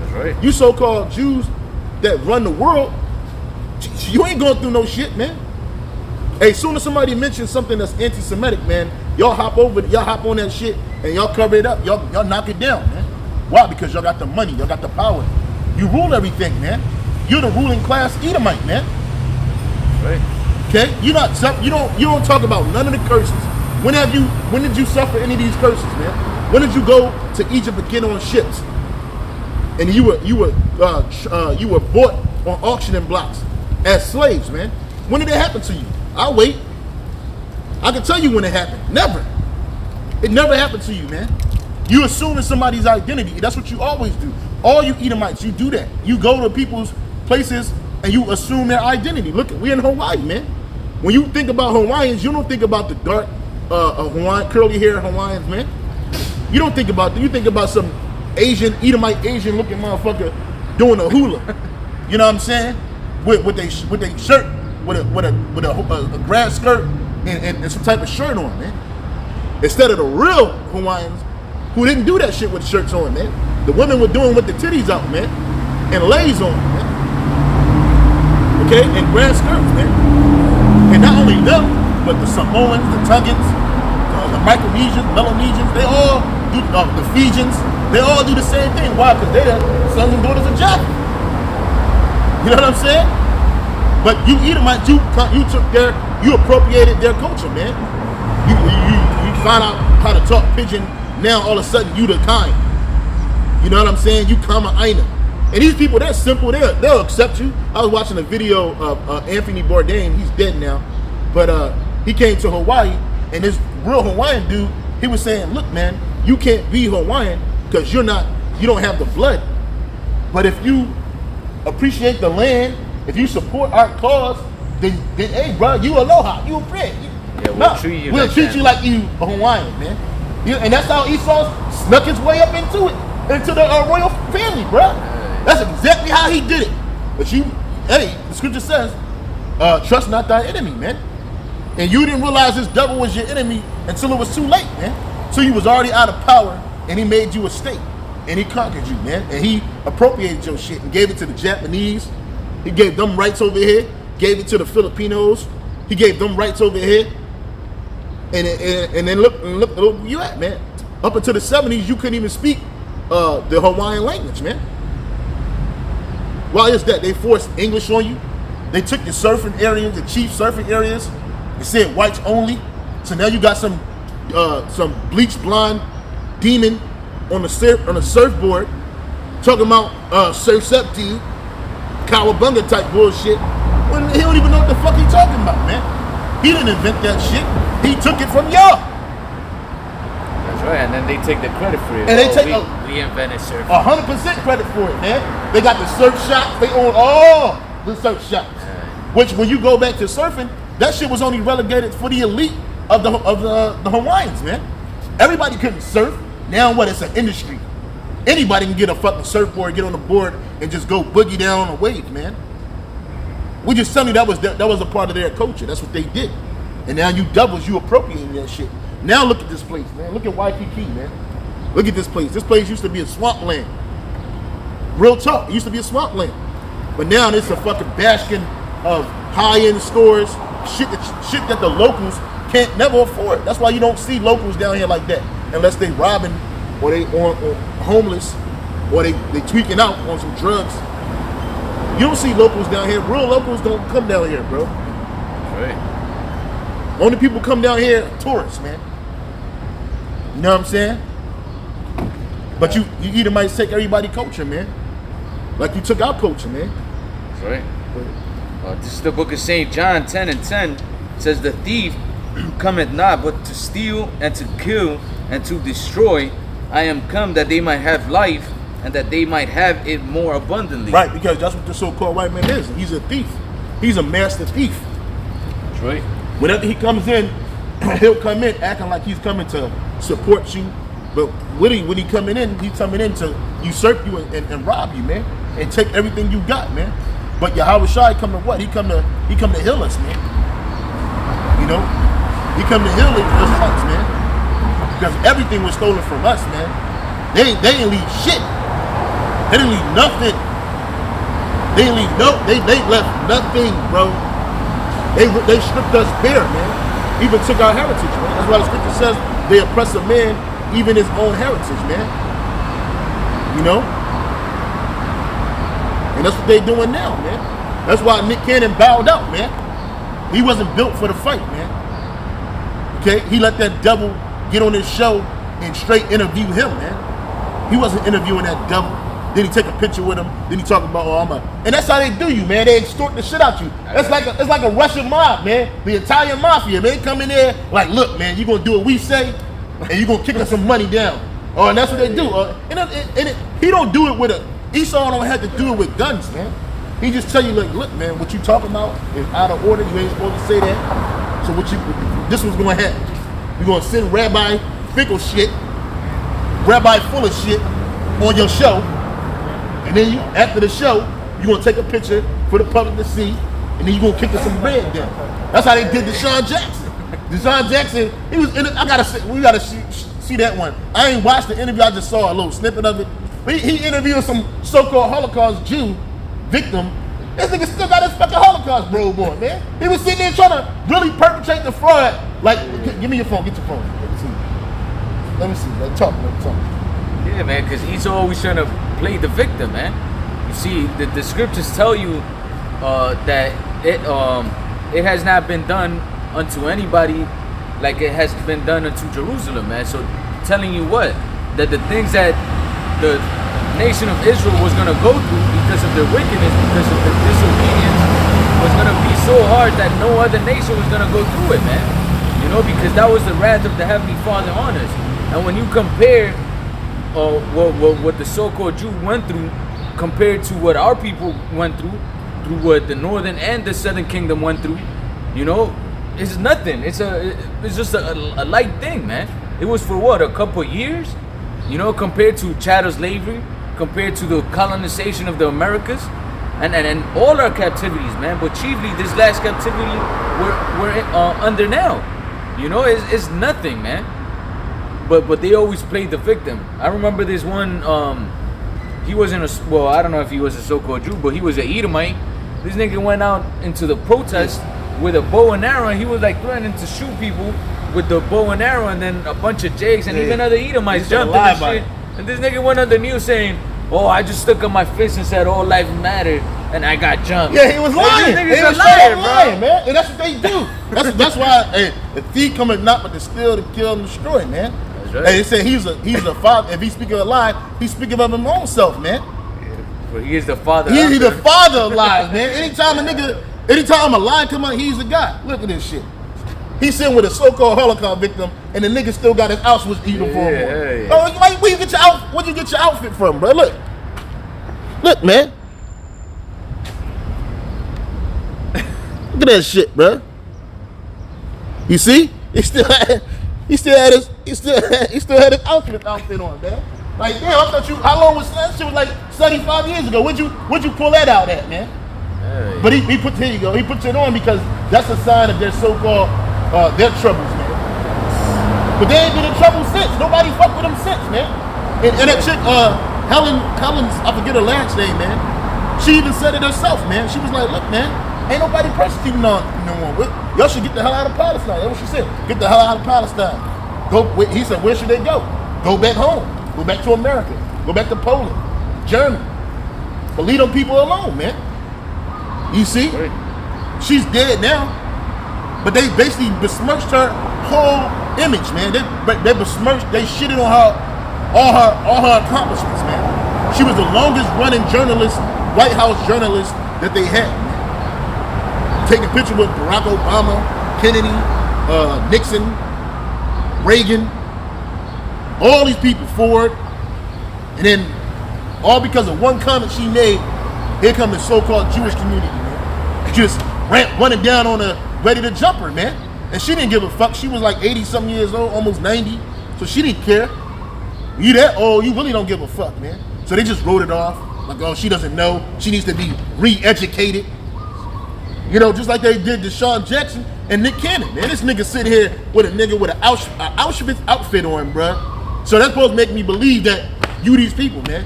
That's right.
You so-called Jews that run the world, you ain't going through no shit, man. Hey, as soon as somebody mentions something that's anti-Semitic, man, y'all hop on that shit and y'all cover it up. Y'all knock it down, man. Why? Because y'all got the money, y'all got the power. You rule everything, man. You're the ruling class Edomite, man.
Right.
Okay? You don't talk about none of the curses. When did you suffer any of these curses, man? When did you go to Egypt and get on ships? And you were bought on auctioning blocks as slaves, man. When did it happen to you? I'll wait. I can tell you when it happened. Never. It never happened to you, man. You assuming somebody's identity. That's what you always do. All you Edomites, you do that. You go to people's places and you assume their identity. Look, we're in Hawaii, man. When you think about Hawaiians, you don't think about the dark Hawaiian, curly hair Hawaiians, man. You don't think about that. You think about some Asian, Edomite Asian looking motherfucker doing a hula. You know what I'm saying? With a shirt, with a grass skirt and some type of shirt on, man. Instead of the real Hawaiians who didn't do that shit with shirts on, man. The women were doing with the titties out, man, and lays on, man. Okay, and grass skirts, man. And not only them, but the Samoans, the Tongans, the Micronesians, Melanesians, they all do, the Fijians, they all do the same thing. Why? Because they're the sons and daughters of Jaffa. You know what I'm saying? But you Edomites, you appropriated their culture, man. You find out how to talk pidgin. Now all of a sudden you the kind. You know what I'm saying? You Kama Aina. And these people, they're simple. They'll accept you. I was watching a video of Anthony Bourdain. He's dead now, but he came to Hawaii, and this real Hawaiian dude, he was saying, "Look, man, you can't be Hawaiian because you don't have the blood. But if you appreciate the land, if you support our cause, then hey, bro, you aloha, you a friend. We'll treat you like you a Hawaiian, man." And that's how Esau snuck his way up into the royal family, bro. That's exactly how he did it. But the scripture says, trust not thy enemy, man. And you didn't realize this devil was your enemy until it was too late, man. So you was already out of power, and he made you a state, and he conquered you, man. And he appropriated your shit and gave it to the Japanese. He gave them rights over here. Gave it to the Filipinos. He gave them rights over here. And then look where you at, man. Up until the 70s, you couldn't even speak the Hawaiian language, man. Why is that? They forced English on you. They took your surfing areas, the chief surfing areas. They said whites only. So now you got some some bleach blonde demon on the surfboard talking about surf's up to you, cowabunga type bullshit. When he don't even know what the fuck he talking about, man. He didn't invent that shit. He took it from y'all.
That's right, and then they take the credit for it.
And they take
we invented surfing.
100% credit for it, man. They got the surf shops. They own all the surf shops. Which, when you go back to surfing, that shit was only relegated for the elite of the Hawaiians, man. Everybody couldn't surf. Now what? It's an industry. Anybody can get a fucking surfboard, get on the board, and just go boogie down on a wave, man. We just telling you that was a part of their culture. That's what they did. And now you doubles, you appropriating that shit. Now look at this place, man. Look at Waikiki, man. Look at this place. This place used to be a swampland. Real talk. It used to be a swampland. But now it's a fucking bastion of high-end stores, shit that the locals can't never afford. That's why you don't see locals down here like that, unless they robbing or they or homeless or they tweaking out on some drugs. You don't see locals down here. Real locals don't come down here, bro.
Right.
Only people come down here are tourists, man. You know what I'm saying? But you either might take everybody's culture, man. Like you took our culture, man.
That's right. This is the book of St. John 10:10. It says, the thief cometh not but to steal and to kill and to destroy. I am come that they might have life and that they might have it more abundantly.
Right, because that's what the so-called white man is. He's a thief. He's a master thief.
That's right.
Whenever he comes in, he'll come in acting like he's coming to support you. But when he coming in, he's coming in to usurp you and rob you, man. And take everything you got, man. But Yahweh Shai come to what? He come to heal us, man. You know? He come to heal us hearts, man. Because everything was stolen from us, man. They didn't leave shit. They didn't leave nothing. They left nothing, bro. They stripped us bare, man. Even took our heritage, man. That's why the scripture says they oppress a man, even his own heritage, man. You know? And that's what they doing now, man. That's why Nick Cannon bowed out, man. He wasn't built for the fight, man. Okay? He let that devil get on his show and straight interview him, man. He wasn't interviewing that devil. Then he take a picture with him. Then he talk about, and that's how they do you, man. They extort the shit out you. It's like a Russian mob, man. The Italian mafia, man. They come in there like, look, man, you gonna do what we say, and you gonna kick us some money down. And that's what they do. He don't do it with a. Esau don't have to do it with guns, man. He just tell you, like, look, man, what you talking about is out of order. You ain't supposed to say that. So this was gonna happen. You're gonna send Rabbi Fickle shit, Rabbi full of shit on your show. And then after the show, you're gonna take a picture for the public to see, and then you're gonna kick us some bread down. That's how they did Deshaun Jackson. Deshaun Jackson, he was in it. We gotta see that one. I ain't watched the interview, I just saw a little snippet of it. But he interviewed some so-called Holocaust Jew victim. This nigga still got his fucking Holocaust robe on, man. He was sitting there trying to really perpetrate the fraud. Like, give me your phone, get your phone. Let me see. Let me talk.
Yeah, man, because he's always trying to play the victim, man. You see, the scriptures tell you that it has not been done unto anybody like it has been done unto Jerusalem, man. So telling you what? That the things that the nation of Israel was going to go through because of their wickedness, because of their disobedience, was going to be so hard that no other nation was going to go through it, man. You know, because that was the wrath of the Heavenly Father on us. And when you compare what the so-called Jew went through compared to what our people went through what the northern and the southern kingdom went through, you know, it's nothing. It's just a light thing, man. It was for what, a couple years, you know, compared to chattel slavery, compared to the colonization of the Americas, and all our captivities, man. But chiefly this last captivity we're under now, you know, it's nothing, man. But they always played the victim. I remember this one. He wasn't I don't know if he was a so-called Jew, but he was an Edomite. This nigga went out into the protest with a bow and arrow, and he was like threatening to shoot people with the bow and arrow, and then a bunch of Jakes and even other Edomites jumped in and shit. And this nigga went on the news saying, "Oh, I just stuck up my fist and said all life mattered," and I got jumped.
Yeah, he was lying.
This
He
nigga's
was
a liar,
lying, man. And that's what they do. That's why the thief cometh not but to steal, to kill, and destroy, man.
That's right.
And they say he's a father. If he speak of a lie, he's speaking of his own self, man.
But he is the father.
He's the father of lies, man. Anytime a lie come out, he's the guy. Look at this shit. He's sitting with a so-called Holocaust victim, and the nigga still got his Auschwitz uniform on.
Yeah.
Oh, where you get your where'd you get your outfit from, bro? Look, man. Look at that shit, bro. You see? He still had his outfit on, man. Like, damn, I thought how long was that? Shit was like 75 years ago. Where'd you pull that out at, man?
Hey.
But here you go. He puts it on because that's a sign of their so-called their troubles, man. But they ain't been in trouble since. Nobody fucked with them since, man. And that chick, Helen's, I forget her last name, man. She even said it herself, man. She was like, look, man, ain't nobody persecuting no more. Y'all should get the hell out of Palestine. That's what she said. Get the hell out of Palestine. He said, where should they go? Go back home. Go back to America. Go back to Poland, Germany. But leave them people alone, man. You see? She's dead now. But they basically besmirched her whole image, man. They besmirched, they shitted on her, all her accomplishments, man. She was the longest running journalist, White House journalist that they had. Taking pictures with Barack Obama, Kennedy, Nixon, Reagan, all these people, Ford, and then all because of one comment she made, here come the so-called Jewish community, man. Just running down on her, ready to jump her, man. And she didn't give a fuck. She was like 80-something years old, almost 90, so she didn't care. You that old, you really don't give a fuck, man. So they just wrote it off, like, oh, she doesn't know. She needs to be re-educated. You know, just like they did to Sean Jackson and Nick Cannon, man. This nigga sit here with a nigga with an Auschwitz outfit on, bruh. So that's supposed to make me believe that you these people, man.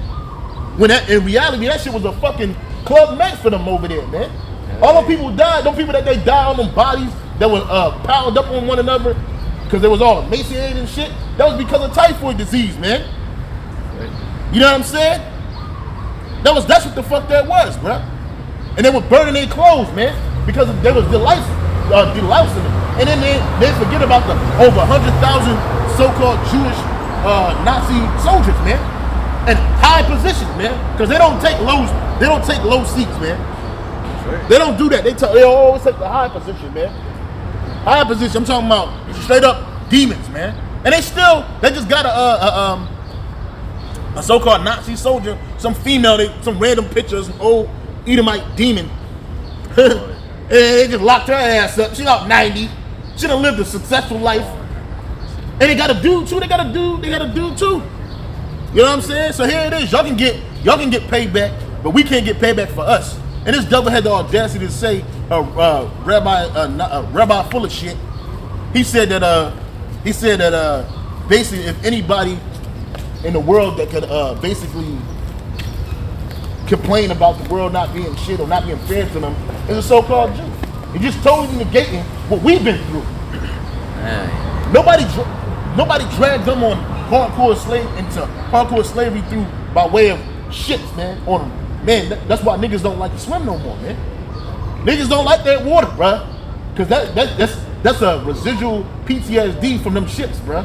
When in reality, that shit was a fucking Club Med for them over there, man. All the people died, those people that they died on them bodies that were piled up on one another because they was all emaciated and shit, that was because of typhoid disease, man. You know what I'm saying? That's what the fuck that was, bruh. And they were burning their clothes, man, because they was delousing them. And then they forget about the over 100,000 so-called Jewish Nazi soldiers, man, and high positions, man, because they don't take low seats, man. Right. They don't do that. They always take the high position, man. High position. I'm talking about straight up demons, man. And they just got a so-called Nazi soldier, some female, some random picture of some old Edomite demon. And they just locked her ass up. She's out 90. She done lived a successful life. And they got a dude too. They got a dude too. You know what I'm saying? So here it is. Y'all can get payback, but we can't get payback for us. And this devil had the audacity to say, rabbi full of shit. He said that basically if anybody in the world that could basically complain about the world not being shit or not being fair to them is a so-called Jew. He just totally negating what we've been through. Nobody dragged them on hardcore slavery through by way of shits, man, on them. Man, that's why niggas don't like to swim no more, man. Niggas don't like that water, bruh. Cause that's a residual PTSD from them shits, bruh.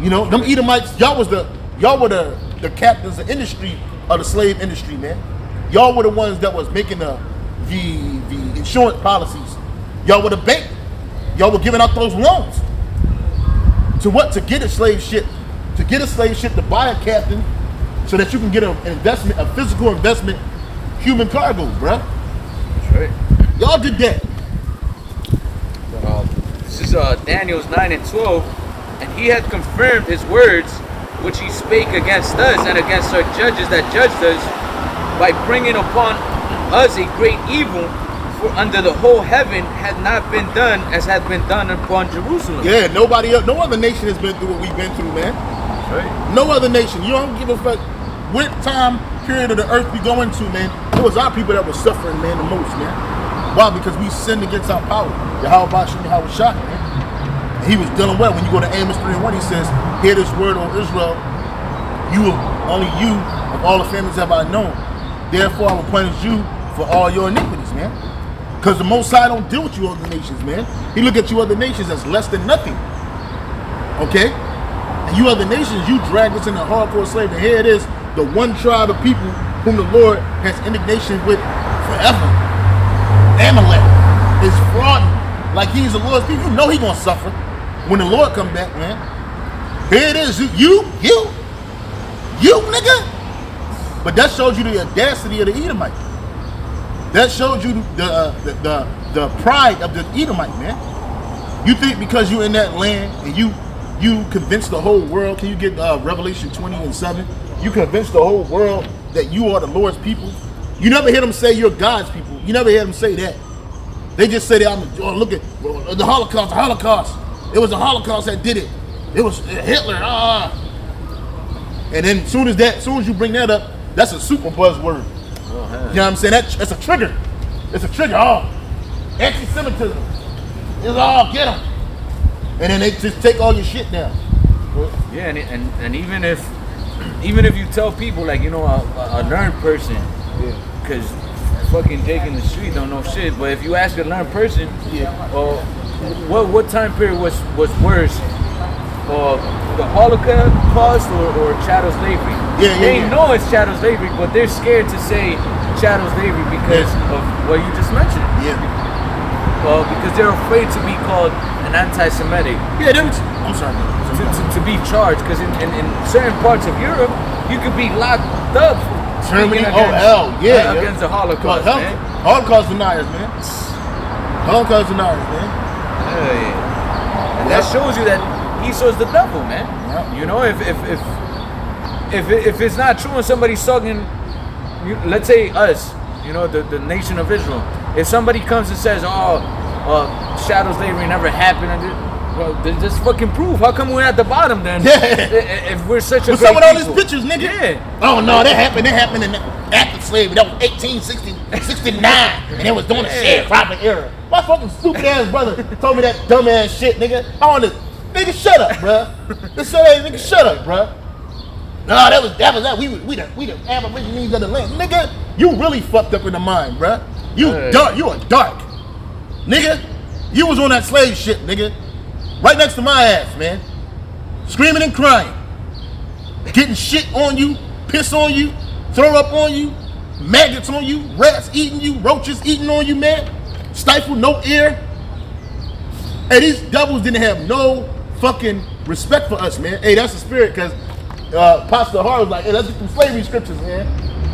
You know, them Edomites, y'all were the captains of industry, of the slave industry, man. Y'all were the ones that was making the insurance policies. Y'all were the bank. Y'all were giving out those loans. To what? To get a slave ship. To get a slave ship to buy a captain so that you can get an investment, a physical investment, human cargo, bruh.
That's right.
Y'all did that.
This is Daniel's 9 and 12. And he had confirmed his words which he spake against us and against our judges that judged us by bringing upon us a great evil, for under the whole heaven had not been done as had been done upon Jerusalem.
Yeah, no other nation has been through what we've been through, man.
Right.
No other nation. You don't give a fuck what time period of the earth we go into, man. It was our people that were suffering, man, the most, man. Why? Because we sinned against our power. Yahweh Shah, man. And he was dealing well. When you go to Amos 3:1, he says, hear this word, O Israel, only you of all the families have I known. Therefore I will punish you for all your iniquities, man. Because the Most High don't deal with you other nations, man. He look at you other nations as less than nothing. Okay? And you other nations, you drag us into hardcore slavery. And here it is, the one tribe of people whom the Lord has indignation with forever. Amalek is frauding like he's the Lord's people. You know he gonna suffer when the Lord come back, man. Here it is, you, nigga. But that shows you the audacity of the Edomite. That shows you the pride of the Edomite, man. You think because you in that land and you convince the whole world, can you get Revelation 20:7? You convince the whole world that you are the Lord's people. You never hear them say you're God's people. You never hear them say that. They just say that look at the Holocaust. It was the Holocaust that did it. It was Hitler. And then as soon as you bring that up, that's a super buzzword. You know what I'm saying? That's a trigger. It's a trigger. Anti-Semitism. It's all get them. And then they just take all your shit down.
Yeah, and even if you tell people, like, you know, a learned person, because fucking Jake in the street don't know shit, but if you ask a learned person, what time period was worse, the Holocaust or chattel slavery? They know it's chattel slavery, but they're scared to say chattel slavery because of what you just mentioned. Because they're afraid to be called an anti-Semitic.
I'm sorry.
To be charged, because in certain parts of Europe, you could be locked up.
Germany,
against the Holocaust, man.
Holocaust deniers, man. Holocaust deniers, man.
And that shows you that Esau's the devil, man. You know, if it's not true and somebody's talking, let's say us, you know, the nation of Israel. If somebody comes and says, shadow slavery never happened, well, then just fucking prove. How come we're at the bottom then? If we're such a
with
great
some of all
people?
these pictures, nigga.
Yeah.
Oh no, that happened after slavery. That was 1869, and it was during the sharecropping era. My fucking stupid ass brother told me that dumb ass shit, nigga. Nigga, shut up, bruh. This nigga, shut up, bruh. No, that was that. We the aborigines of the land, nigga. You really fucked up in the mind, bruh. You dark. You are dark, nigga. You was on that slave shit, nigga. Right next to my ass, man. Screaming and crying. Getting shit on you, piss on you, throw up on you, maggots on you, rats eating you, roaches eating on you, man. Stifle, no air. Hey, these devils didn't have no fucking respect for us, man. Hey, that's the spirit, because Pastor Hart was like, hey, let's get some slavery scriptures, man.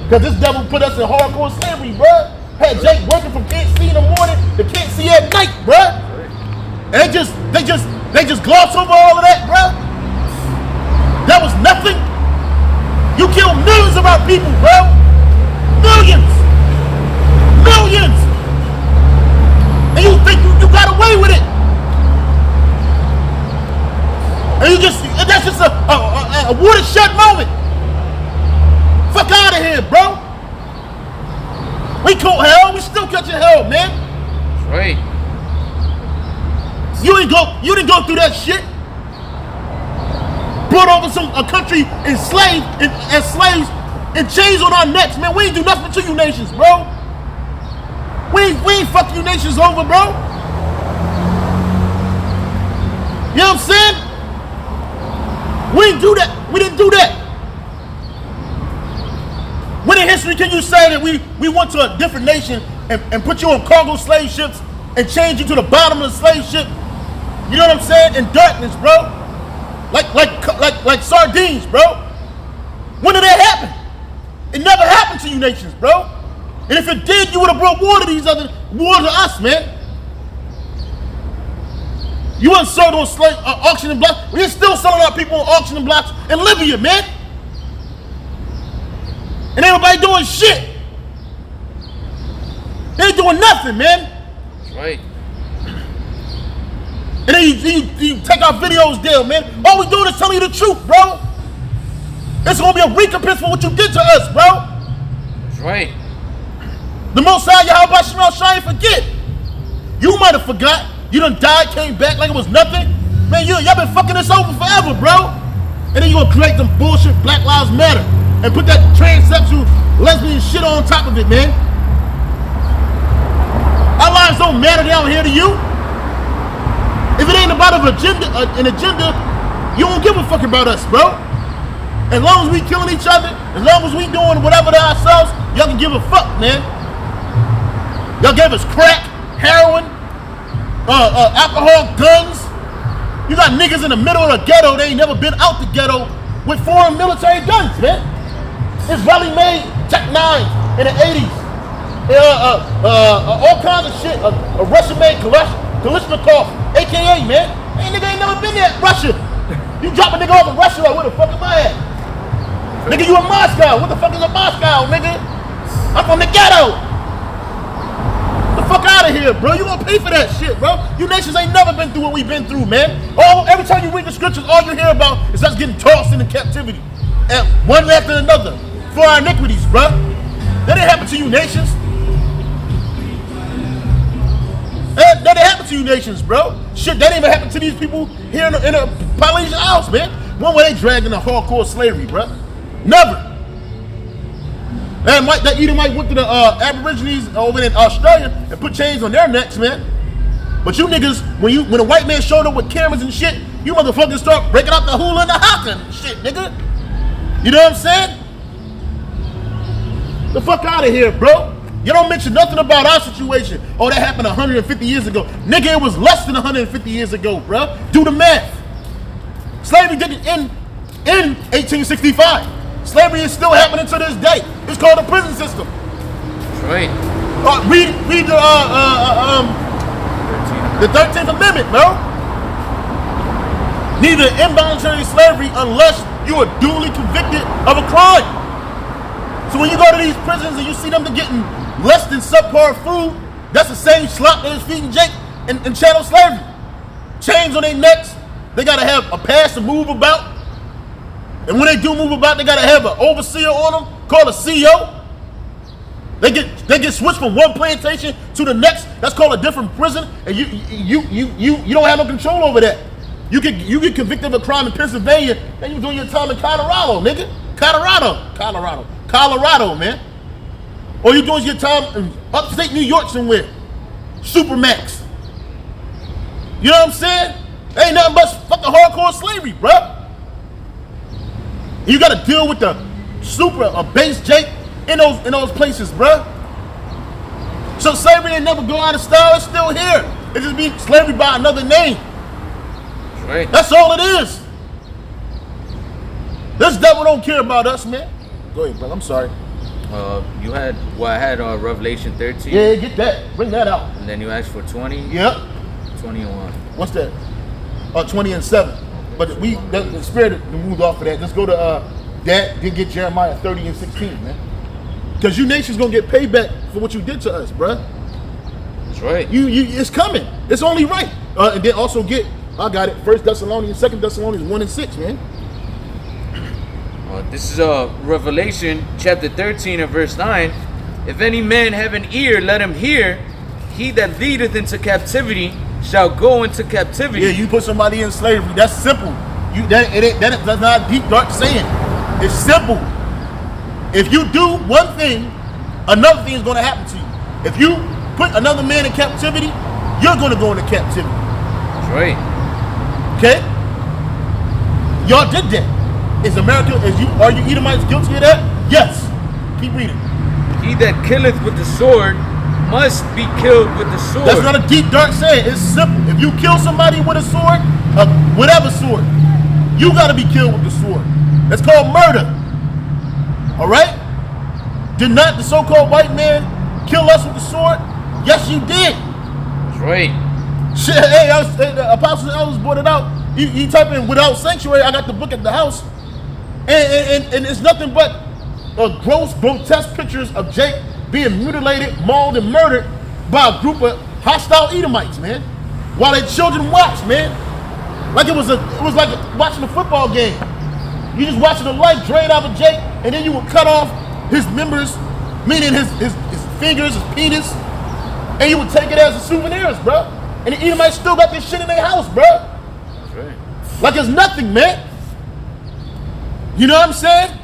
Because this devil put us in hardcore slavery, bruh. Had Jake working from can't see in the morning to can't see at night, bruh. And they just gloss over all of that, bruh. That was nothing. You killed millions of our people, bro. Millions. And you think you got away with it. And that's just a watershed moment. Fuck out of here, bro. We caught hell, we still catching hell, man.
That's right.
You didn't go through that shit. Brought over a country enslaved as slaves and chains on our necks, man. We ain't do nothing to you nations, bro. We ain't fucking you nations over, bro. You know what I'm saying? We didn't do that. When in history can you say that we went to a different nation and put you on cargo slave ships and change you to the bottom of the slave ship? You know what I'm saying? In darkness, bro. Like sardines, bro. When did that happen? It never happened to you nations, bro. And if it did, you would have brought war to us, man. You wasn't sold on slave auctioning blocks. We're still selling our people on auctioning blocks in Libya, man. And ain't nobody doing shit. They ain't doing nothing, man.
That's right.
And then you take our videos down, man. All we doing is telling you the truth, bro. It's gonna be a recompense for what you did to us, bro.
That's right.
The Most High Yahweh Shemel Shai forget. You might have forgot. You done died, came back like it was nothing. Man, y'all been fucking this over forever, bro. And then you gonna create them bullshit Black Lives Matter and put that transsexual lesbian shit on top of it, man. crimes don't matter down here to you? If it ain't about an agenda, you don't give a fuck about us, bro. As long as we killing each other, as long as we doing whatever to ourselves, y'all can give a fuck, man. Y'all gave us crack, heroin, alcohol, guns. You got niggas in the middle of the ghetto, they ain't never been out the ghetto with foreign military guns, man. Israeli made Tech 9s in the 80s. All kinds of shit. A Russian made Kalashnikov, aka, man. Hey, nigga ain't never been there, Russia. You drop a nigga off in Russia, like, where the fuck am I at? Nigga, you in Moscow. What the fuck is in Moscow, nigga? I'm from the ghetto. The fuck out of here, bro. You gonna pay for that shit, bro. You nations ain't never been through what we've been through, man. Every time you read the scriptures, all you hear about is us getting tossed into captivity. And one after another. For our iniquities, bro. That didn't happen to you nations. That didn't happen to you nations, bro. Shit, that didn't even happen to these people here in the Polynesian Isles, man. One way they dragged into hardcore slavery, bro. Never. That Edomite went to the Aborigines over in Australia and put chains on their necks, man. But you niggas, when a white man showed up with cameras and shit, you motherfuckers start breaking out the hula and the haka and shit, nigga. You know what I'm saying? The fuck out of here, bro. You don't mention nothing about our situation. Oh, that happened 150 years ago. Nigga, it was less than 150 years ago, bro. Do the math. Slavery didn't end in 1865. Slavery is still happening to this day. It's called the prison system.
Right.
Read the 13th Amendment, bro. Neither involuntary slavery unless you are duly convicted of a crime. So when you go to these prisons and you see them getting less than subpar food, that's the same slop that is feeding Jake in chattel slavery. Chains on their necks. They gotta have a pass to move about. And when they do move about, they gotta have an overseer on them called a CEO. They get switched from one plantation to the next. That's called a different prison, and you don't have no control over that. You get convicted of a crime in Pennsylvania, and you doing your time in Colorado, nigga. Colorado, man. Or you doing your time in upstate New York somewhere. Supermax. You know what I'm saying? Ain't nothing but fucking hardcore slavery, bruh. You gotta deal with the super base Jake in those places, bruh. So slavery ain't never go out of style. It's still here. It just be slavery by another name.
Right.
That's all it is. This devil don't care about us, man. Go ahead, brother. I'm sorry.
I had Revelation 13.
Yeah, get that. Bring that out.
And then you asked for 20.
Yep.
20 and 1.
What's that? 20 and 7. But the spirit moved off of that. Let's go to that. Then get Jeremiah 30 and 16, man. Because you nations gonna get payback for what you did to us, bruh.
That's right.
It's coming. It's only right. And then also get, I got it, 1 Thessalonians, 2 Thessalonians 1 and 6, man.
This is Revelation chapter 13 and verse 9. If any man have an ear, let him hear. He that leadeth into captivity shall go into captivity.
Yeah, you put somebody in slavery. That's simple. That's not a deep, dark saying. It's simple. If you do one thing, another thing is going to happen to you. If you put another man in captivity, you're going to go into captivity.
That's right.
Okay? Y'all did that. Is America, are you Edomites guilty of that? Yes. Keep reading.
He that killeth with the sword must be killed with the sword. That's
not a deep, dark saying. It's simple. If you kill somebody with a sword, whatever sword, you got to be killed with the sword. That's called murder. All right? Did not the so-called white man kill us with the sword? Yes, you did.
That's right.
Shit, hey, the Apostle Ellis brought it out. You type in without sanctuary, I got the book at the house. And it's nothing but gross, grotesque pictures of Jake being mutilated, mauled, and murdered by a group of hostile Edomites, man. While their children watched, man. Like it was like watching a football game. You just watching the life drain out of Jake, and then you would cut off his members, meaning his fingers, his penis, and you would take it as a souvenirs, bro. And the Edomites still got this shit in their house, bro.
That's right.
Like it's nothing, man. You know what I'm saying?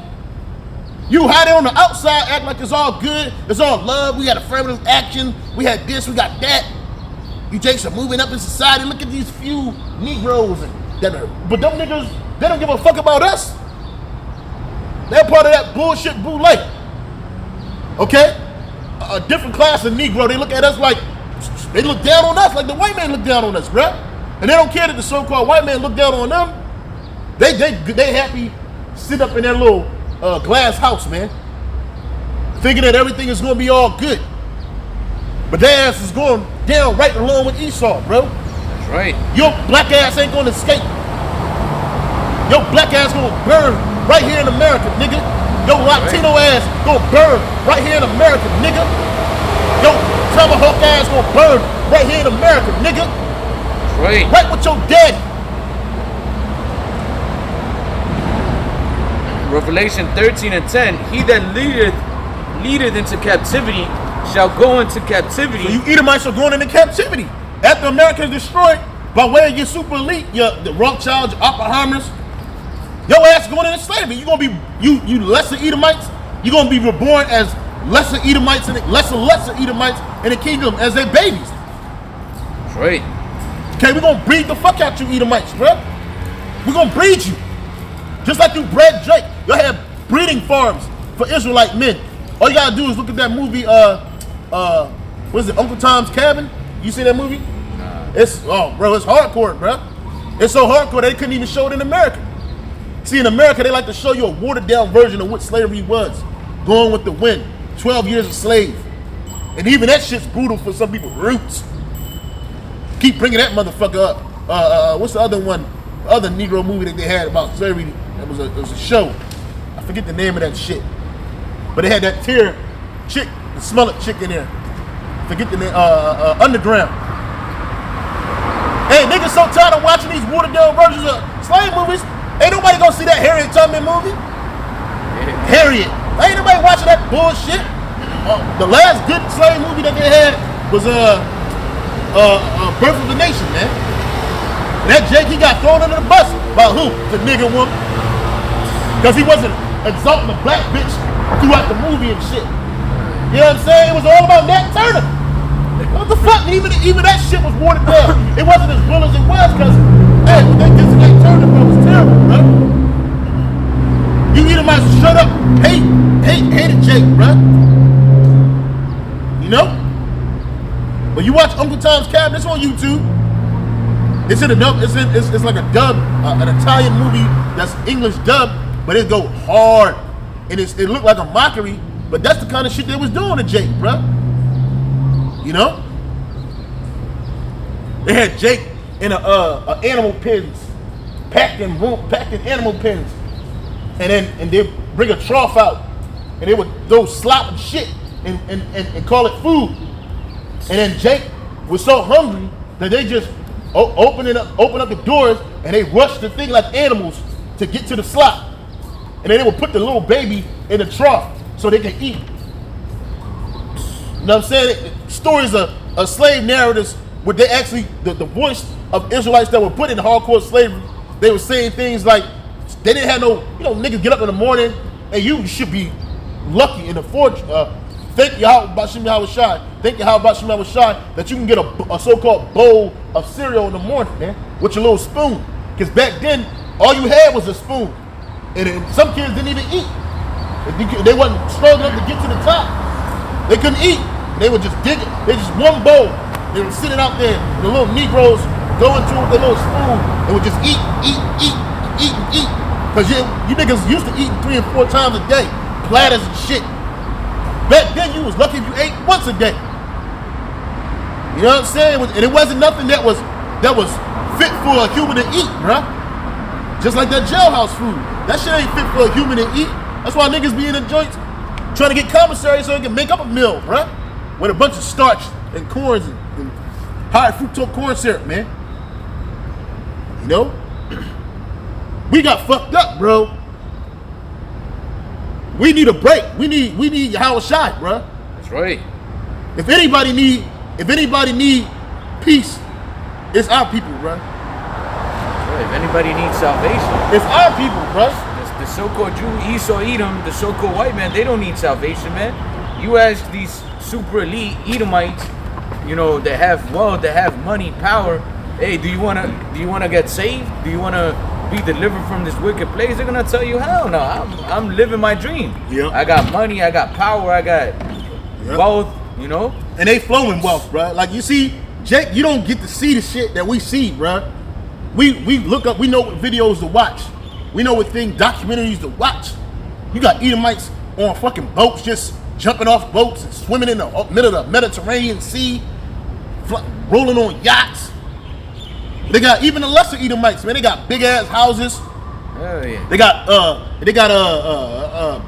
You had it on the outside, act like it's all good, it's all love. We had affirmative action, we had this, we got that. You Jakes are moving up in society. Look at these few Negroes but them niggas, they don't give a fuck about us. They're part of that bullshit boo life. Okay? A different class of Negro, they look at us like, they look down on us like the white man look down on us, bruh. And they don't care that the so-called white man look down on them. They happy sit up in their little glass house, man, thinking that everything is gonna be all good. But their ass is going down right along with Esau, bro.
That's right.
Your black ass ain't gonna escape. Your black ass gonna burn right here in America, nigga. Your Latino ass gonna burn right here in America, nigga. Your tomahawk ass gonna burn right here in America, nigga.
That's right.
Right with your daddy.
Revelation 13:10. He that leadeth into captivity shall go into captivity.
So you Edomites are going into captivity. After America is destroyed by way of your super elite, the Rothschilds, Oppenheimers, your ass going into slavery. You're gonna be you lesser Edomites. You're gonna be reborn as lesser Edomites and lesser Edomites in the kingdom as their babies.
That's right.
Okay, we're gonna breed the fuck out you Edomites, bro. We're gonna breed you. Just like you bred Drake. Y'all have breeding farms for Israelite men. All you gotta do is look at that movie, what is it, Uncle Tom's Cabin? You see that movie? It's, oh, bro, it's hardcore, bro. It's so hardcore they couldn't even show it in America. See, in America, they like to show you a watered down version of what slavery was. Going with the wind, 12 years a slave. And even that shit's brutal for some people. Roots. Keep bringing that motherfucker up. What's the other one? The other Negro movie that they had about slavery. It was a show. I forget the name of that shit. But they had that tear chick, the smell it chick in there. Forget the name. Underground. Hey, niggas so tired of watching these watered down versions of slave movies. Ain't nobody gonna see that Harriet Tubman movie. Yeah. Harriet. Ain't nobody watching that bullshit. The last good slave movie that they had was Birth of the Nation, man. And that Jake, he got thrown under the bus by who? The nigga woman. Because he wasn't exalting the black bitch throughout the movie and shit. You know what I'm saying? It was all about Nat Turner. What the fuck? Even that shit was watered down. It wasn't as real as it was because, hey, what they did to Nat Turner, bro, was terrible, bro. You Edomites straight up hated Jake, bro. You know? But you watch Uncle Tom's Cabin, it's on YouTube. It's like a dub, an Italian movie that's English dub, but it go hard. And it looked like a mockery, but that's the kind of shit they was doing to Jake, bro. You know? They had Jake in a animal pens, packed in animal pens, and they bring a trough out, and they would throw slop and shit and call it food. And then Jake was so hungry that they just open up the doors and they rush the thing like animals to get to the slop. And then they would put the little baby in the trough so they can eat. You know what I'm saying? Stories of slave narratives where they actually, the voice of Israelites that were put in hardcore slavery, they were saying things like, they didn't have no, niggas get up in the morning and you should be lucky in the fortune. Thank you, how about Shimei Hawashai? Thank you, how about Shimei Hawashai, that you can get a so-called bowl of cereal in the morning, man, with your little spoon. Because back then, all you had was a spoon. And some kids didn't even eat. They wasn't strong enough to get to the top. They couldn't eat. They would just dig it. They just one bowl. They were sitting out there. The little Negroes go into it with their little spoon and would just eat. Because you niggas used to eat 3 and 4 times a day. Platters and shit. Back then, you was lucky if you ate once a day. You know what I'm saying? And it wasn't nothing that was fit for a human to eat, bruh. Just like that jailhouse food. That shit ain't fit for a human to eat. That's why niggas be in the joints trying to get commissary so they can make up a meal, bruh. With a bunch of starch and corns and high fructose corn syrup, man. You know? We got fucked up, bro. We need a break. We need Hawashai, bro.
That's right.
If anybody need peace, it's our people, bro.
That's right. If anybody needs salvation,
it's our people, bro.
the so-called Jew, Esau, Edom, the so-called white man, they don't need salvation, man. You ask these super elite Edomites, you know, that have wealth, that have money, power. Hey, do you wanna get saved? Do you wanna be delivered from this wicked place? They're gonna tell you, hell no. I'm living my dream.
Yep.
I got money, I got power, I got wealth. You know,
and they flowing wealth, bro. Like you see, Jake, you don't get to see the shit that we see, bro. We look up, we know what videos to watch. We know what documentaries to watch. You got Edomites on fucking boats, just jumping off boats and swimming in the middle of the Mediterranean Sea, rolling on yachts. They got even the lesser Edomites, man. They got big ass houses.
Oh yeah.
They got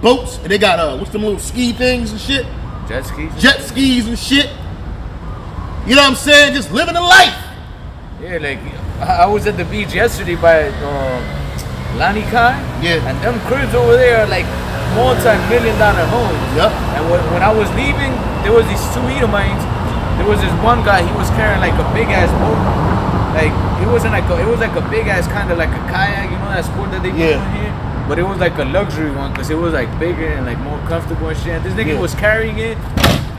boats, and they got what's them little ski things and shit. Jet skis and shit. You know what I'm saying? Just living a life.
Yeah, like I was at the beach yesterday by Lani Kai.
Yeah.
And them cribs over there are like multi-million-dollar homes.
Yep.
And when I was leaving, there was these two Edomites. There was this one guy, he was carrying like a big ass boat. Like it was like a big ass kind of like a kayak, you know that sport that they do in here? But it was like a luxury one because it was like bigger and like more comfortable and shit. And this nigga was carrying it,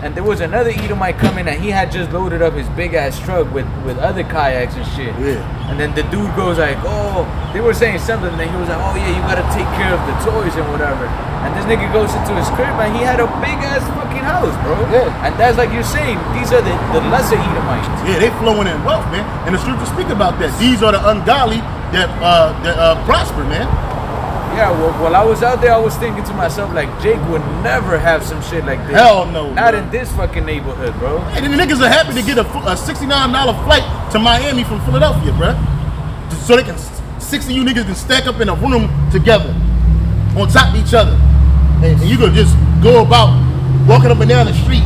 and there was another Edomite coming and he had just loaded up his big ass truck with other kayaks and shit. Yeah. And then the dude goes like, oh, they were saying something, and then he was like, oh yeah, you gotta take care of the toys and whatever. And this nigga goes into his crib and he had a big ass fucking house, bro. Yeah. And that's like you're saying, these are the lesser Edomites.
Yeah, they flowing in wealth, man. And the scriptures speak about that. These are the ungodly that prosper, man.
Yeah, well, while I was out there, I was thinking to myself, like, Jake would never have some shit like this.
Hell no.
Not
bro.
in this fucking neighborhood, bro.
And the niggas are happy to get a $69 flight to Miami from Philadelphia, bro. So they can, 60 of you niggas can stack up in a room together on top of each other. And you can just go about walking up and down the street,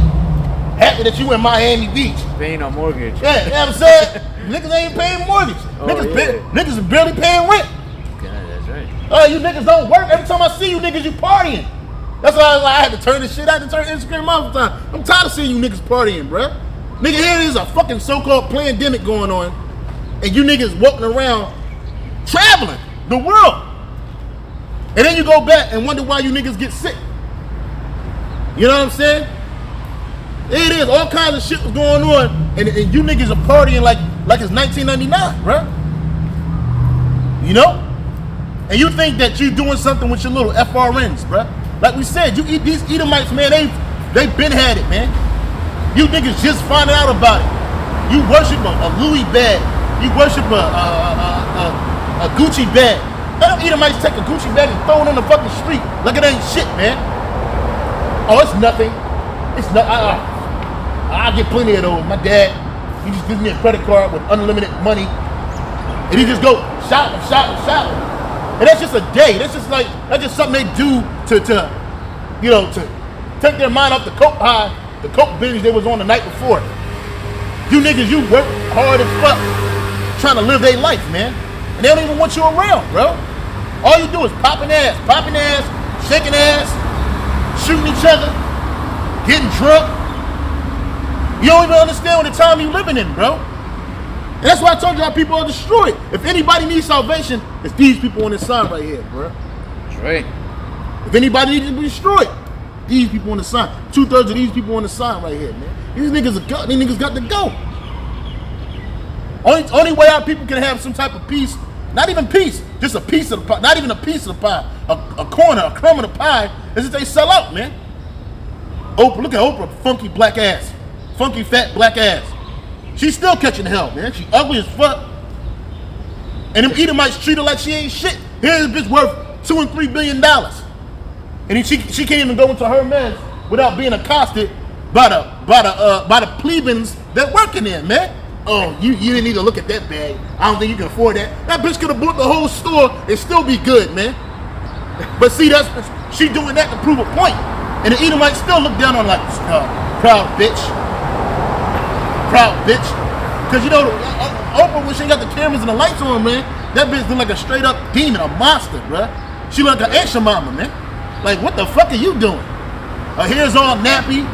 happy that you in Miami Beach.
Paying a mortgage.
Yeah, you know what I'm saying? Niggas ain't paying mortgage.
Oh,
Niggas are barely paying rent. You niggas don't work. Every time I see you niggas, you partying. That's why I had to turn this shit. I had to turn Instagram off the time. I'm tired of seeing you niggas partying, bruh. Nigga, here is a fucking so-called pandemic going on, and you niggas walking around traveling the world. And then you go back and wonder why you niggas get sick. You know what I'm saying? It is. All kinds of shit was going on, and you niggas are partying like it's 1999, bruh. You know? And you think that you doing something with your little FRNs, bruh. Like we said, you eat these Edomites, man, they been had it, man. You niggas just finding out about it. You worship a Louis bag. You worship a Gucci bag. Them Edomites take a Gucci bag and throw it in the fucking street like it ain't shit, man. Oh, it's nothing. It's not. I get plenty of those. My dad, he just gives me a credit card with unlimited money, and he just go shout. And that's just a day. That's just something they do to take their mind off the coke high, the coke binge they was on the night before. You niggas, you work hard as fuck trying to live their life, man. And they don't even want you around, bro. All you do is popping ass, shaking ass, shooting each other, getting drunk. You don't even understand what the time you living in, bro. And that's why I told you how people are destroyed. If anybody needs salvation, it's these people on this sign right here, bro.
That's right.
If anybody needs to be destroyed, these people on the sign. 2/3 of these people on the sign right here, man. These niggas got to go. Only way our people can have some type of peace, not even peace, just a piece of the pie, not even a piece of the pie, a corner, a crumb of the pie, is if they sell out, man. Oprah, look at Oprah, funky black ass, funky fat black ass. She's still catching hell, man. She ugly as fuck. And them Edomites treat her like she ain't shit. Here's this bitch worth $2 and $3 billion. And she can't even go into her mess without being accosted by the plebeians that working there, man. Oh, you didn't need to look at that bag. I don't think you can afford that. That bitch could have bought the whole store and still be good, man. But see, she doing that to prove a point. And the Edomites still look down on like, proud bitch. Proud bitch. Because you know, Oprah, when she ain't got the cameras and the lights on, man, that bitch look like a straight up demon, a monster, bruh. She look like an Aisha mama, man. Like, what the fuck are you doing? Her hair's all nappy.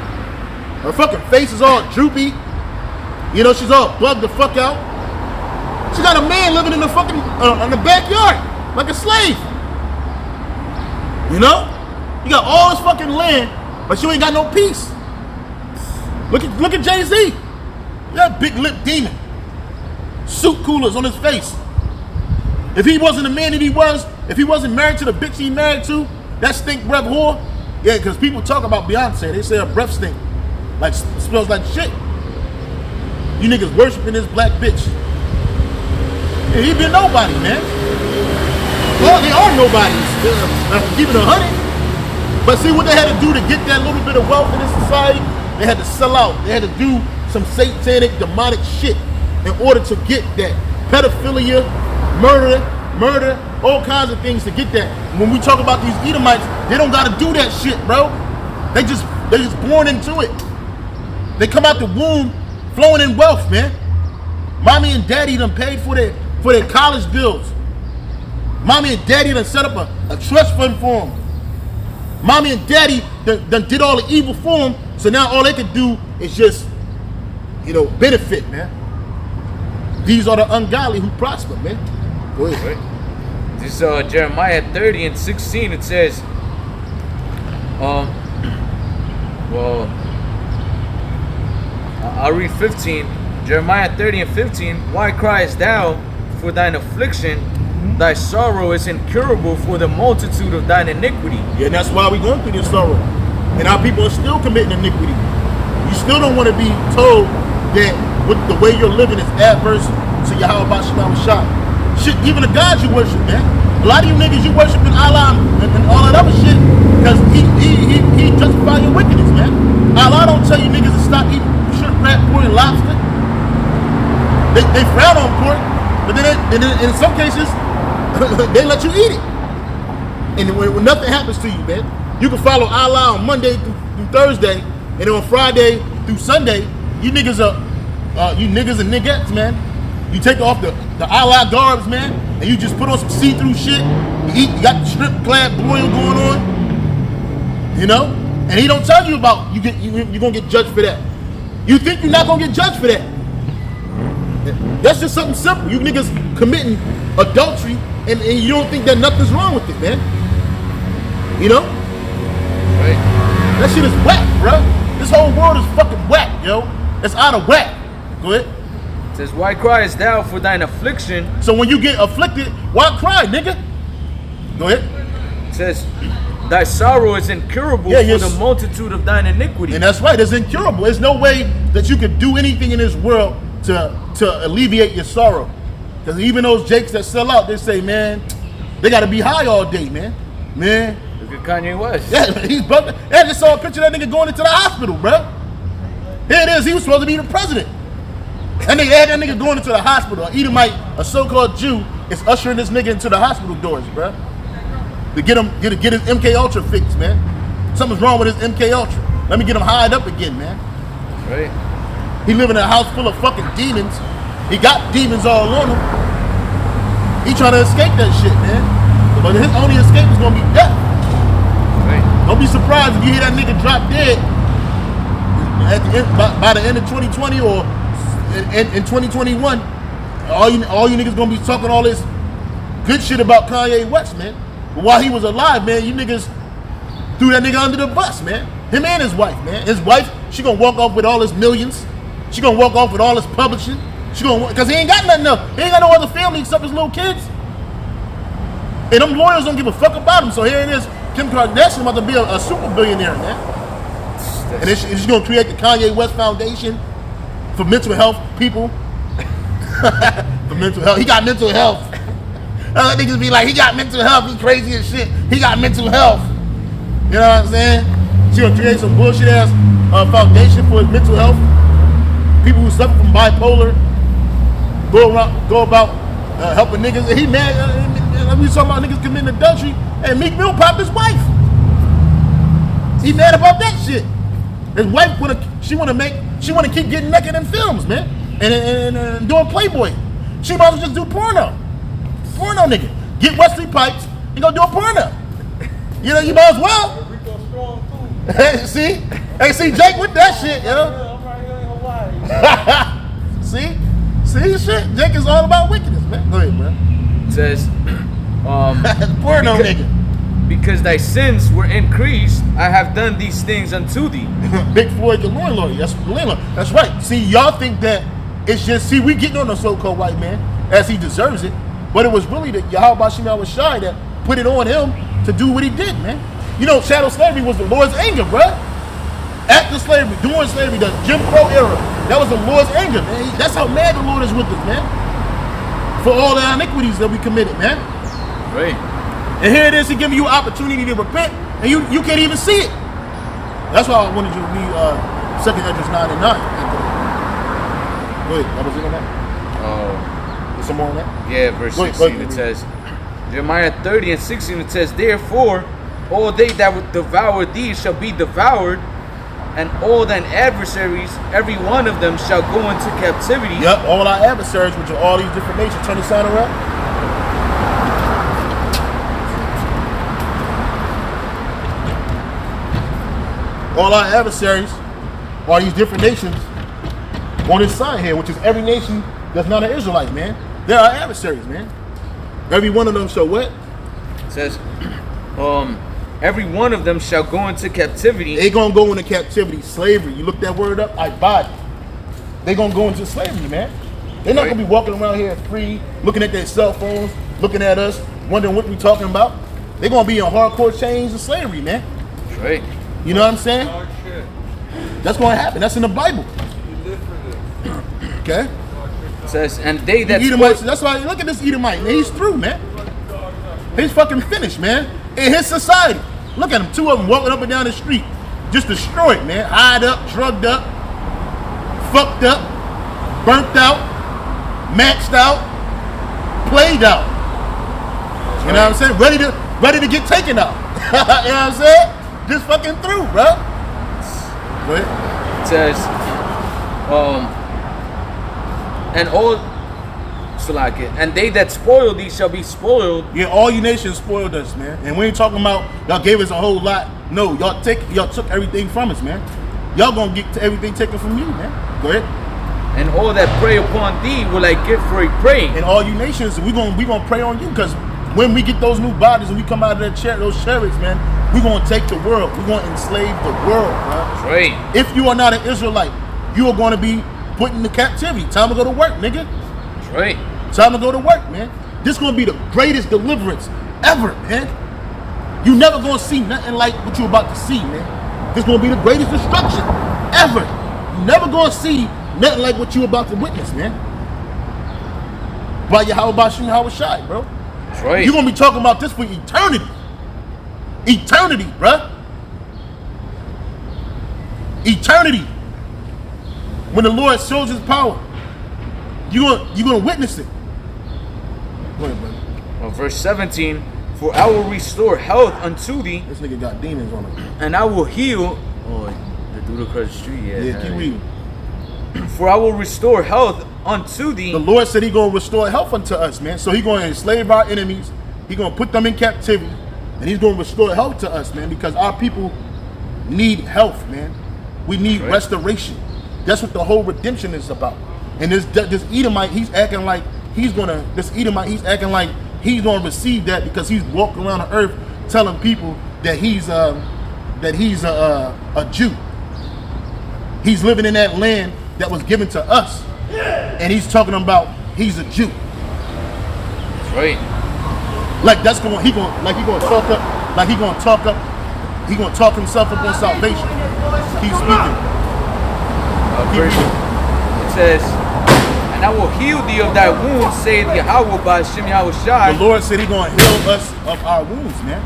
Her fucking face is all droopy. You know, she's all bugged the fuck out. She got a man living in the fucking, in the backyard, like a slave. You know? You got all this fucking land, but you ain't got no peace. Look at Jay-Z. That big lip demon. Suit coolers on his face. If he wasn't the man that he was, if he wasn't married to the bitch he married to, that stink breath whore, yeah, because people talk about Beyonce, they say her breath stink, like smells like shit. You niggas worshiping this black bitch. Yeah, he been nobody, man. Well, they are nobodies. Keep it 100. But see what they had to do to get that little bit of wealth in this society? They had to sell out. They had to do some satanic, demonic shit in order to get that. Pedophilia, murder, all kinds of things to get that. When we talk about these Edomites, they don't gotta do that shit, bro. They just born into it. They come out the womb flowing in wealth, man. Mommy and daddy done paid for their college bills. Mommy and daddy done set up a trust fund for them. Mommy and daddy done did all the evil for them, so now all they can do is just, benefit, man. These are the ungodly who prosper, man. Go ahead.
Right. This Jeremiah 30 and 16, it says, I'll read 15. Jeremiah 30 and 15. Why criest thou for thine affliction? Thy sorrow is incurable for the multitude of thine iniquity.
Yeah, and that's why we're going through this sorrow. And our people are still committing iniquity. You still don't want to be told that with the way you're living is adverse to Yahweh Shah. Shit, even the gods you worship, man. A lot of you niggas, you worshiping Allah and all that other shit because he justify your wickedness, man. Allah don't tell you niggas to stop eating shrimp, crab, pork, and lobster. They frown on pork, but then in some cases, they let you eat it. And when nothing happens to you, man, you can follow Allah on Monday through Thursday, and then on Friday through Sunday, you niggas and niggettes, man. You take off the Allah garbs, man, and you just put on some see-through shit. You got the shrimp crab boil going on, and he don't tell you about you're gonna get judged for that. You think you're not gonna get judged for that? That's just something simple. You niggas committing adultery, and you don't think that nothing's wrong with it, man.
Right.
That shit is whack, bro. This whole world is fucking whack, yo. It's out of whack. Go ahead.
It says, why criest thou for thine affliction?
So when you get afflicted, why cry, nigga? Go ahead.
It says, thy sorrow is incurable for the multitude of thine iniquity.
And that's right, it's incurable. There's no way that you could do anything in this world to alleviate your sorrow. Because even those jakes that sell out, they say, man, they gotta be high all day, man.
Look at Kanye West.
Yeah, he's bugging. I just saw a picture of that nigga going into the hospital, bro. Here it is, he was supposed to be the president. And they had that nigga going into the hospital. An Edomite, a so-called Jew, is ushering this nigga into the hospital doors, bro. To get his MK Ultra fixed, man. Something's wrong with his MK Ultra. Let me get him hired up again, man.
Right.
He live in a house full of fucking demons. He got demons all on him. He trying to escape that shit, man. But his only escape is gonna be death.
Right.
Don't be surprised if you hear that nigga drop dead at the end, by the end of 2020 or in 2021. All you niggas gonna be talking all this good shit about Kanye West, man. But while he was alive, man, you niggas threw that nigga under the bus, man. Him and his wife, man. His wife, she gonna walk off with all his millions. She gonna walk off with all his publishing. Cause he ain't got nothing else. He ain't got no other family except his little kids. And them lawyers don't give a fuck about him. So here it is, Kim Kardashian about to be a super billionaire, man. And she's gonna create the Kanye West Foundation for mental health people. For mental health. He got mental health. Other niggas be like, he got mental health, he crazy as shit. He got mental health. You know what I'm saying? She gonna create some bullshit ass foundation for his mental health. People who suffer from bipolar go about helping niggas. He mad. We talking about niggas committing adultery, and Meek Mill popped his wife. He mad about that shit. His wife wanna keep getting naked in films, man, and doing Playboy. She might as well just do porno, nigga. Get Wesley Pipes and go do a porno. You know, you might as well. See, Jake with that shit, yo. See, shit. Jake is all about wickedness, man. Go ahead, man.
It says,
porno nigga.
because thy sins were increased, I have done these things unto thee.
Big Floyd the landlord. That's right. See, y'all think that it's just, see, we getting on the so-called white man as he deserves it, but it was really the Yahweh Shem Yahweh Shai that put it on him to do what he did, man. You know, chattel slavery was the Lord's anger, bruh. After slavery, during slavery, the Jim Crow era, that was the Lord's anger, man. That's how mad the Lord is with us, man. For all the iniquities that we committed, man.
Right.
And here it is, he giving you an opportunity to repent, and you can't even see it. That's why I wanted you to read 2 Esdras 9 and 9. Go ahead, that was it on that? There's some more on that?
Yeah, verse 16, it says, Jeremiah 30 and 16, it says, therefore, all they that would devour thee shall be devoured, and all thine adversaries, every one of them shall go into captivity.
Yep, all our adversaries, which are all these different nations. Turn the sign around. All our adversaries are these different nations on this sign here, which is every nation that's not an Israelite, man. They're our adversaries, man. Every one of them shall what?
It says, every one of them shall go into captivity.
They gonna go into captivity, slavery. You look that word up, I bought. They gonna go into slavery, man. They're not gonna be walking around here free, looking at their cell phones, looking at us, wondering what we talking about. They're gonna be in hardcore chains of slavery, man.
That's right.
You know what I'm saying? That's gonna happen. That's in the Bible. Okay?
It says, and they that
Edomites, that's why look at this Edomite, man. He's through, man. He's fucking finished, man. In his society. Look at him, two of them walking up and down the street. Just destroyed, man. Eyed up, drugged up, fucked up, burnt out, maxed out, played out. You know what I'm saying? Ready to get taken out. You know what I'm saying? Just fucking through, bro. Go ahead.
It says, and all, and they that spoil thee shall be spoiled.
Yeah, all you nations spoiled us, man. And we ain't talking about y'all gave us a whole lot. No, y'all took everything from us, man. Y'all gonna get everything taken from you, man. Go ahead.
And all that prey upon thee will I give for a prey.
And all you nations, we gonna pray on you, because when we get those new bodies and we come out of those chariots, man, we gonna take the world. We gonna enslave the world, bro.
That's right.
If you are not an Israelite, you are gonna be put into captivity. Time to go to work, nigga.
That's right.
Time to go to work, man. This gonna be the greatest deliverance ever, man. You never gonna see nothing like what you about to see, man. This gonna be the greatest destruction ever. You never gonna see nothing like what you about to witness, man. By Yahweh Shem Yahweh Shai, bro.
That's right.
You're gonna be talking about this for eternity. Eternity, bruh. Eternity. When the Lord shows his power, you're gonna witness it. Go ahead, brother.
Well, verse 17, for I will restore health unto thee.
This nigga got demons on him.
And I will heal. Oh, the dude across the street, yeah.
Yeah, keep reading.
For I will restore health unto thee.
The Lord said he gonna restore health unto us, man. So he gonna enslave our enemies. He gonna put them in captivity. And he's gonna restore health to us, man, because our people need health, man. We need restoration. That's what the whole redemption is about. And this Edomite, he's acting like he's gonna receive that, because he's walking around the earth telling people that he's a Jew. He's living in that land that was given to us, and he's talking about he's a Jew.
That's right.
Like he gonna talk himself up on salvation. Keep speaking.
It says, and I will heal thee of thy wounds, saith Yahweh by Shem Yahweh Shai.
The Lord said he gonna heal us of our wounds, man.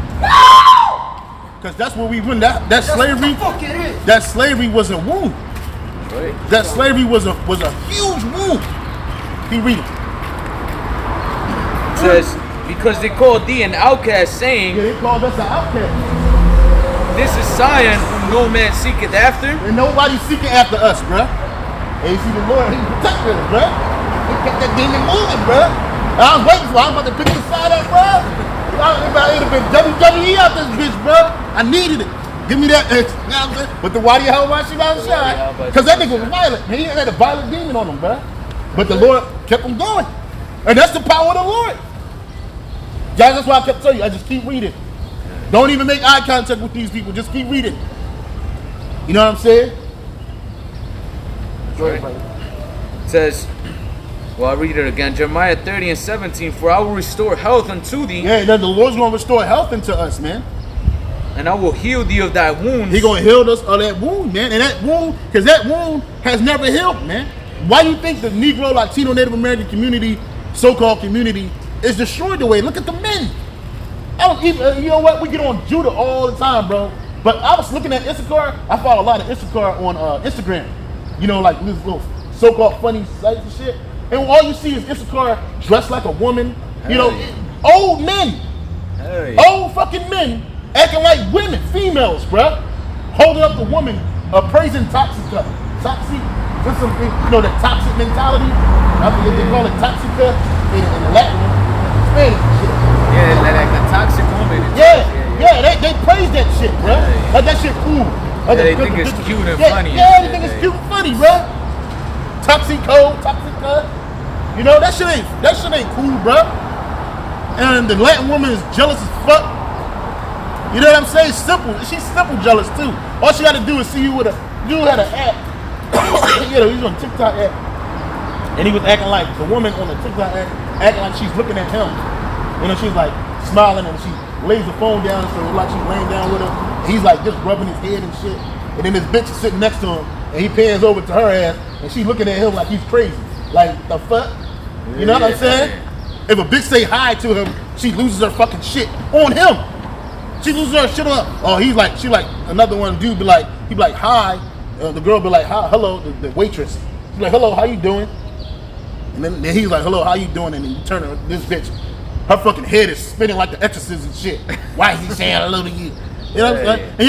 Because that's where we win. That slavery was a wound.
Right.
That slavery was a huge wound. Keep reading.
It says, because they called thee an outcast, saying,
Yeah, they called us an outcast.
this is Zion whom no man seeketh after.
And nobody's seeking after us, bruh. And you see the Lord, he protected us, bruh. He kept that demon moving, bruh. I was waiting for it. I was about to pick the side up, bruh. It would have been WWE out this bitch, bruh. I needed it. Give me that, you know what I'm saying? But the why do you hold my shit outside? Because that nigga was violent. Man, he had a violent demon on him, bruh. But the Lord kept him going. And that's the power of the Lord. Guys, that's why I kept telling you, I just keep reading. Don't even make eye contact with these people. Just keep reading. You know what I'm saying? Go ahead, brother.
It says, well, I'll read it again. Jeremiah 30:17. For I will restore health unto thee.
Yeah, the Lord's going to restore health into us, man.
And I will heal thee of thy wounds.
He going to heal us of that wound, man. And that wound, because that wound has never healed, man. Why do you think the Negro, Latino, Native American community, so-called community, is destroyed the way? Look at the men. I don't even, you know what? We get on Judah all the time, bro. But I was looking at Issachar. I follow a lot of Issachar on Instagram. You know, like this little so-called funny sites and shit. And all you see is Issachar dressed like a woman. You know, old men. Old fucking men acting like women, females, bro. Holding up the woman, praising Toxica. Toxic, just some, you know, that toxic mentality. I forget they call it Toxica in the Latin, Spanish shit.
Yeah, like a toxic woman.
Yeah, they praise that shit, bro. Like that shit cool. Like
they think it's cute and funny.
Yeah, they think it's cute and funny, bro. Toxica. You know, that shit ain't cool, bro. And the Latin woman is jealous as fuck. You know what I'm saying? Simple. She's simple jealous too. All she got to do is see you with a dude had an app. You know, he's on TikTok app, and he was acting like the woman on the TikTok app, acting like she's looking at him. You know, she's like smiling, and she lays the phone down, so it's like she's laying down with him. And he's like just rubbing his head and shit. And then this bitch is sitting next to him, and he pans over to her ass, and she's looking at him like he's crazy. Like, the fuck? You know what I'm saying? If a bitch say hi to him, she loses her fucking shit on him. She loses her shit on. Oh, she like another one dude be like, he be like, hi. The girl be like, hi, hello, the waitress. She's like, hello, how you doing? And then he's like, hello, how you doing? And then you turn her, this bitch, her fucking head is spinning like the Exorcist and shit. Why is he saying hello to you? You know what I'm saying? And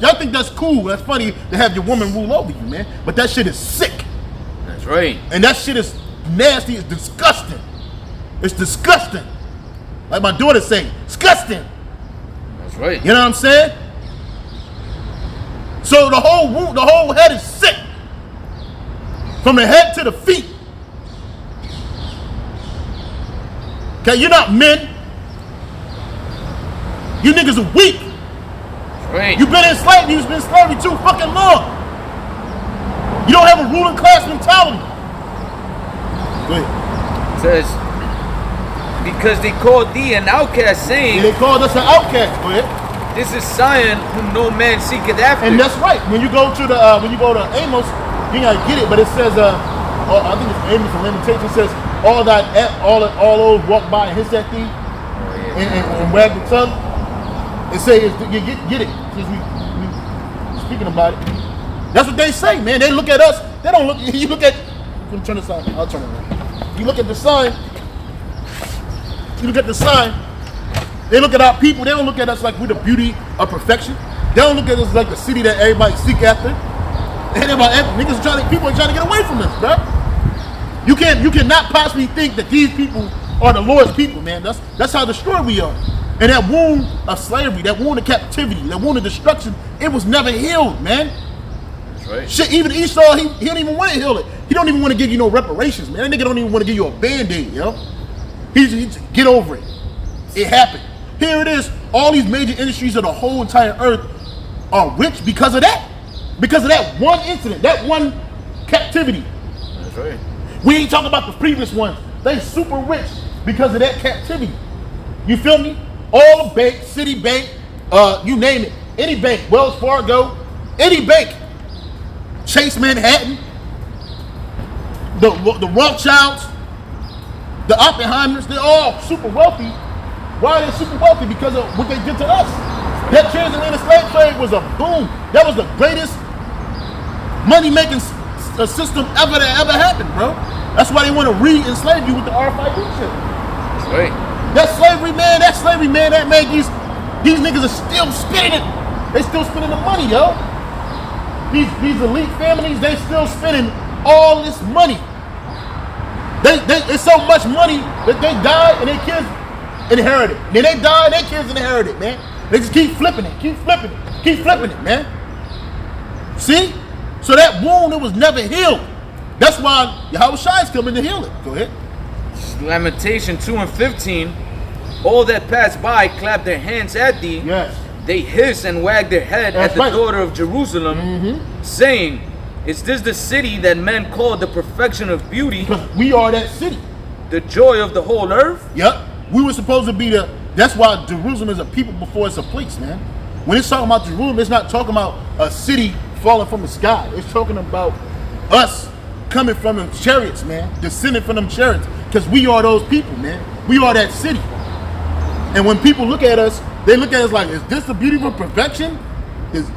y'all think that's cool, that's funny to have your woman rule over you, man. But that shit is sick.
That's right.
And that shit is nasty, it's disgusting. It's disgusting. Like my daughter say, disgusting.
That's right.
You know what I'm saying? So the whole head is sick. From the head to the feet. Okay, you're not men. You niggas are weak.
Right.
You've been enslaved, you've been in slavery too fucking long. You don't have a ruling class mentality. Go ahead.
It says, because they called thee an outcast, saying,
Yeah, they called us an outcast. Go ahead.
this is Zion whom no man seeketh after.
And that's right. When you go to Amos, you gotta get it, but it says I think it's Amos and Lamentations, it says all those walk by and hiss at thee and wag the tongue. It says you get it. Since we speaking about it. That's what they say, man. They look at us, they don't look you look at let me turn this on. I'll turn it around. You look at the sign, they look at our people, they don't look at us like we're the beauty of perfection. They don't look at us like the city that everybody seek after. People are trying to get away from us, bro. You cannot possibly think that these people are the Lord's people, man. That's how destroyed we are. And that wound of slavery, that wound of captivity, that wound of destruction, it was never healed, man.
That's right.
Shit, even Esau, he don't even want to heal it. He don't even want to give you no reparations, man. That nigga don't even want to give you a Band-Aid, yo. He's get over it. It happened. Here it is. All these major industries of the whole entire earth are rich because of that. Because of that one incident, that one captivity.
That's right.
We ain't talking about the previous ones. They super rich because of that captivity. You feel me? All the banks, Citibank, you name it. Any bank, Wells Fargo, any bank. Chase Manhattan, the Rothschilds, the Oppenheimers, they're all super wealthy. Why are they super wealthy? Because of what they did to us. That transatlantic slave trade was a boom. That was the greatest money-making system ever that ever happened, bro. That's why they want to re-enslave you with the RFID chip.
That's right.
That slavery, man, that made these niggas are still spending it. They still spending the money, yo. These elite families, they still spending all this money. It's so much money that they die and their kids inherit it. Then they die and their kids inherit it, man. They just keep flipping it, man. See? So that wound, it was never healed. That's why Yahweh Shai is coming to heal it. Go ahead.
Lamentation 2:15. All that pass by clap their hands at thee.
Yes.
They hiss and wag their head
That's
at the
right.
daughter of Jerusalem, saying, is this the city that men call the perfection of beauty,
Because we are that city.
the joy of the whole earth?
Yep. We were supposed to be that's why Jerusalem is a people before it's a place, man. When it's talking about Jerusalem, it's not talking about a city falling from the sky. It's talking about us coming from them chariots, man. Descending from them chariots. Because we are those people, man. We are that city. And when people look at us, they look at us like, is this the beautiful perfection? Is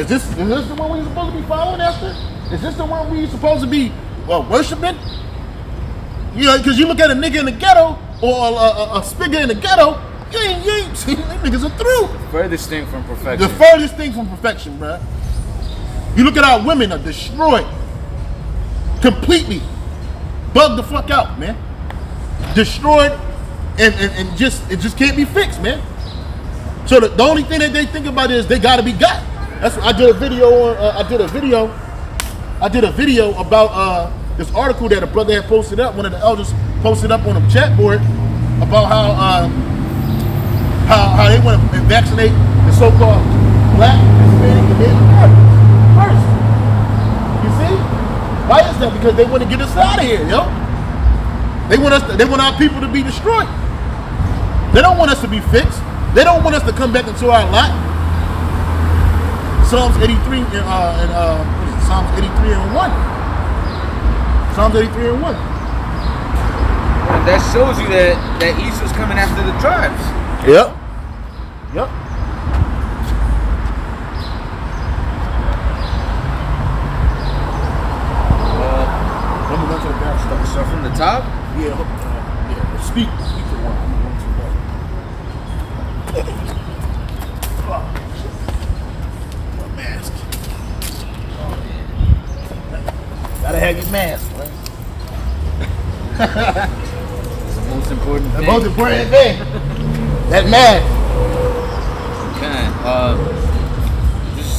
this the one we're supposed to be following after? Is this the one we're supposed to be worshiping? You know, because you look at a nigga in the ghetto or a spigot in the ghetto, you ain't seen them niggas are through.
Furthest thing from perfection.
The furthest thing from perfection, bruh. You look at our women are destroyed. Completely. Bugged the fuck out, man. Destroyed and it just can't be fixed, man. So the only thing that they think about is they gotta be got. That's what I did a video on. I did a video about this article that a brother had posted up. One of the elders posted up on a chat board about how they want to vaccinate the so-called black, Hispanic, and Native Americans first. You see? Why is that? Because they want to get us out of here, yo. They want our people to be destroyed. They don't want us to be fixed. They don't want us to come back into our lot. Psalms 83 and what is it? Psalms 83 and 1. Psalms 83 and 1.
And that shows you that Esau's coming after the tribes.
Yep. Yep. Let me go to the back.
So from the top?
Yeah. Speak for one. My mask. Gotta have your mask, man.
It's the most important
The
thing.
most important thing. That mask.
Okay. This is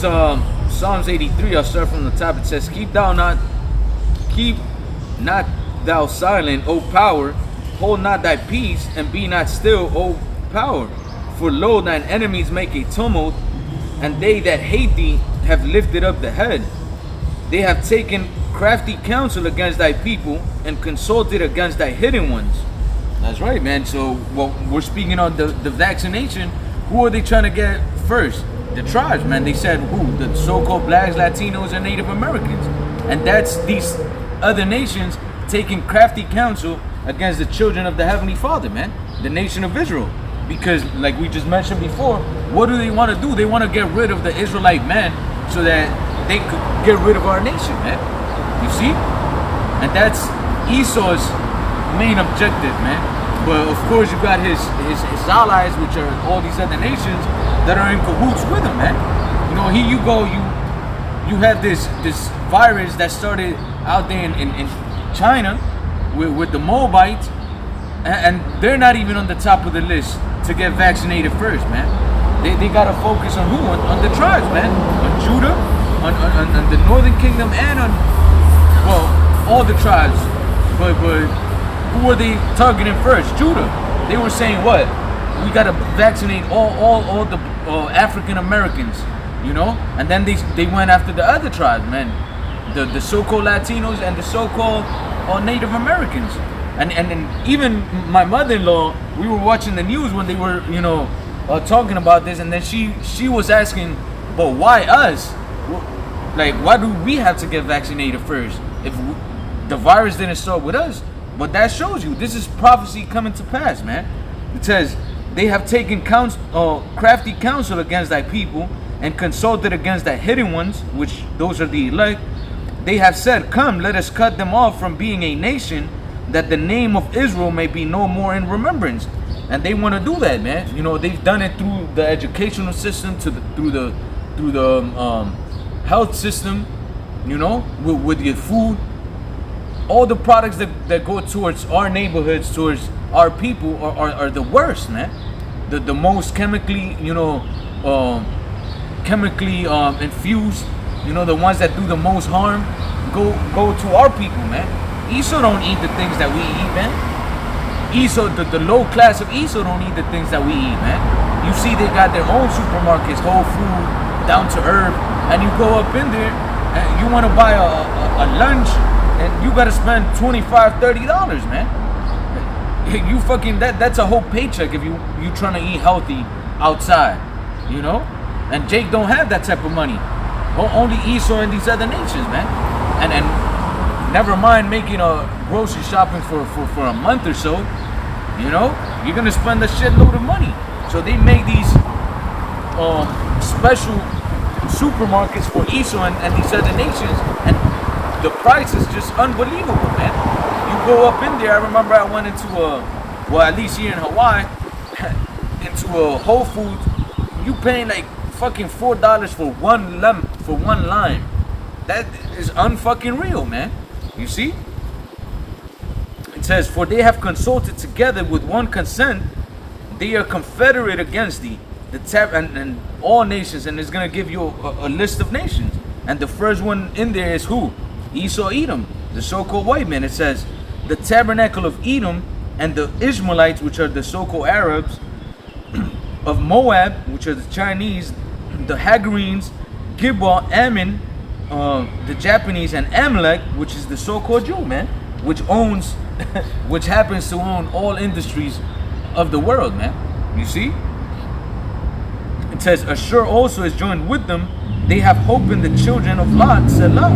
Psalms 83. I'll start from the top. It says, keep not thou silent, O power, hold not thy peace, and be not still, O power. For lo, thine enemies make a tumult, and they that hate thee have lifted up the head. They have taken crafty counsel against thy people, and consulted against thy hidden ones. That's right, man. So we're speaking on the vaccination. Who are they trying to get first? The tribes, man. They said who? The so-called blacks, Latinos, and Native Americans. And that's these other nations taking crafty counsel against the children of the Heavenly Father, man. The nation of Israel. Because like we just mentioned before, what do they want to do? They want to get rid of the Israelite man so that they could get rid of our nation, man. You see? And that's Esau's main objective, man. But of course you got his allies, which are all these other nations that are in cahoots with him, man. You know, here you go, you have this virus that started out there in China with the Moabites, and they're not even on the top of the list to get vaccinated first, man. They gotta focus on who? On the tribes, man. On Judah, on the northern kingdom, and on, well, all the tribes. But who were they targeting first? Judah. They were saying what? We gotta vaccinate all the African Americans, you know? And then they went after the other tribes, man. The so-called Latinos and the so-called Native Americans. And even my mother-in-law, we were watching the news when they were, you know, talking about this, and then she was asking, but why us? Like, why do we have to get vaccinated first if the virus didn't start with us? But that shows you, this is prophecy coming to pass, man. It says, they have taken crafty counsel against thy people, and consulted against thy hidden ones, which those are the elect. They have said, come, let us cut them off from being a nation, that the name of Israel may be no more in remembrance. And they want to do that, man. You know, they've done it through the educational system, through the health system, you know, with your food. All the products that go towards our neighborhoods, towards our people are the worst, man. The most chemically, you know, infused, you know, the ones that do the most harm go to our people, man. Esau don't eat the things that we eat, man. Esau, the low class of Esau don't eat the things that we eat, man. You see they got their own supermarkets, Whole Food, Down to Earth, and you go up in there and you want to buy a lunch and you got to spend $25-$30, man. You fucking, that's a whole paycheck if you trying to eat healthy outside, you know? And Jake don't have that type of money. Only Esau and these other nations, man. And never mind making a grocery shopping for a month or so, you know? You're gonna spend a shitload of money. So they make these special supermarkets for Esau and these other nations, and the price is just unbelievable, man. You go up in there. I remember I went into well, at least here in Hawaii, into a Whole Foods. You paying like fucking $4 for one lime. That is unfucking real, man. You see? It says, for they have consulted together with one consent, they are confederate against thee, and all nations, and it's gonna give you a list of nations. And the first one in there is who? Esau, Edom, the so-called white man. It says, the tabernacle of Edom and the Ishmaelites, which are the so-called Arabs, of Moab, which are the Chinese, the Hagarenes, Gibal, Ammon, the Japanese, and Amalek, which is the so-called Jew, man, which owns, which happens to own all industries of the world, man. You see? It says, Ashur also is joined with them. They have hope in the children of Lot, Selah.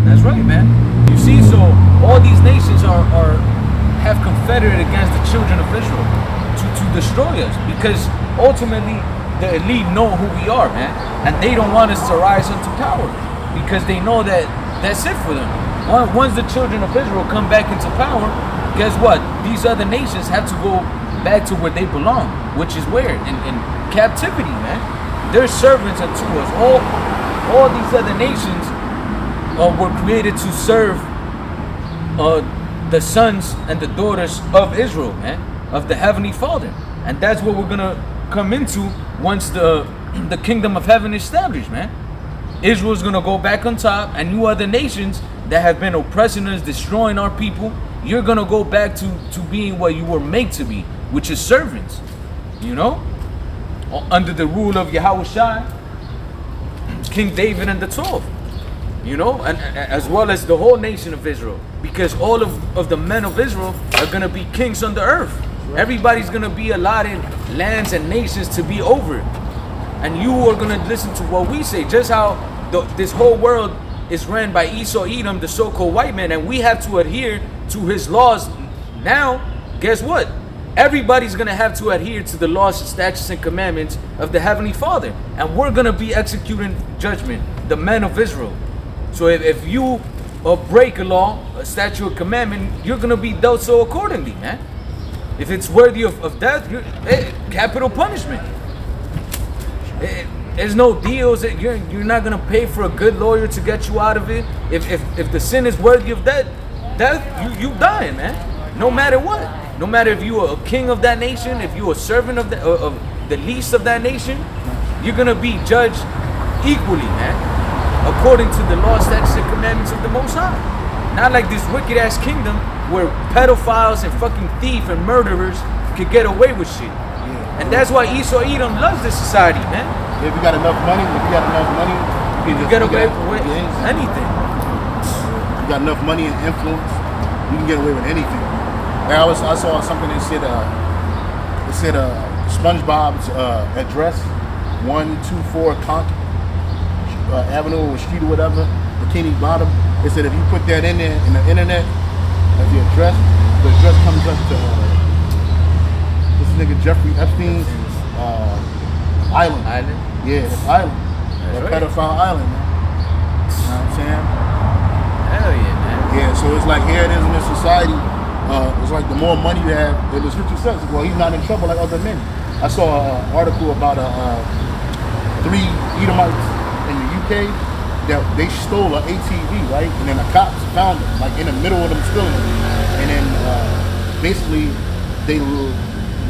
That's right, man. You see, so all these nations have confederated against the children of Israel to destroy us, because ultimately the elite know who we are, man, and they don't want us to rise into power because they know that that's it for them. Once the children of Israel come back into power, guess what? These other nations have to go back to where they belong, which is where? In captivity, man. They're servants unto us. All these other nations were created to serve the sons and the daughters of Israel, man, of the Heavenly Father. And that's what we're gonna come into once the kingdom of heaven is established, man. Israel's gonna go back on top, and you other nations that have been oppressing us, destroying our people, you're gonna go back to being what you were made to be, which is servants, you know, under the rule of Yahushua, King David and the 12, you know, and as well as the whole nation of Israel, because all of the men of Israel are gonna be kings on the earth. Everybody's gonna be allotted lands and nations to be over, and you are gonna listen to what we say. Just how this whole world is ran by Esau, Edom, the so-called white man, and we have to adhere to his laws. Now, guess what? Everybody's gonna have to adhere to the laws, statutes, and commandments of the Heavenly Father, and we're gonna be executing judgment, the men of Israel. So if you break a law, a statute, a commandment, you're gonna be dealt so accordingly, man. If it's worthy of death, capital punishment. There's no deals. You're not gonna pay for a good lawyer to get you out of it. If the sin is worthy of death, you dying, man. No matter what. No matter if you are a king of that nation, if you're a servant of the least of that nation, you're gonna be judged equally, man, according to the law, statutes, and commandments of the Most High. Not like this wicked ass kingdom where pedophiles and fucking thieves and murderers could get away with shit. Yeah. And that's why Esau Edom loves this society, man.
If you got enough money, you can just
get away with anything.
You got enough money and influence, you can get away with anything. I saw something that said SpongeBob's address, 124 Conk Avenue or Street or whatever, Bikini Bottom. It said if you put that in there in the internet as the address comes up to this nigga Jeffrey Epstein's island. Yeah, it's island. That right. Pedophile island, man. You know what I'm saying?
Hell yeah, man.
Yeah, so it's like here it is in this society. It's like the more money you have, the scripture says, well, he's not in trouble like other men. I saw an article about 3 Edomites in the UK that they stole an ATV, right? And then the cops found them, like in the middle of them stealing it. And then basically,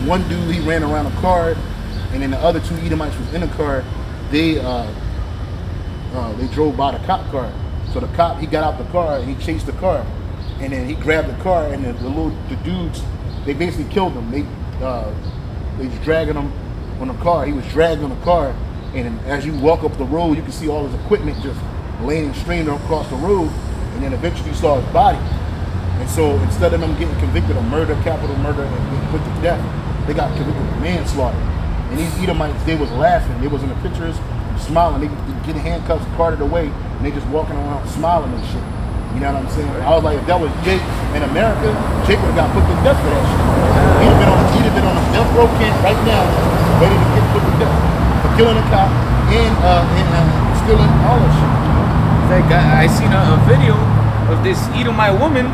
one dude, he ran around a car, and then the other 2 Edomites was in the car. They drove by the cop car. So the cop, he got out the car and he chased the car. And then he grabbed the car, and the dudes, they basically killed him. They was dragging him on a car. He was dragged on a car, and as you walk up the road, you can see all his equipment just laying streaming across the road, and then eventually you saw his body. And so instead of them getting convicted of murder, capital murder, and being put to death, they got convicted of manslaughter. And these Edomites, they was laughing. They was in the pictures, smiling. They getting handcuffs carted away, and they just walking around smiling and shit. You know what I'm saying? I was like, if that was Jake in America, Jake would have got put to death for that shit. He'd have been on a death row camp right now, ready to get put to death for killing a cop and stealing all that shit.
Like I seen a video of this Edomite woman.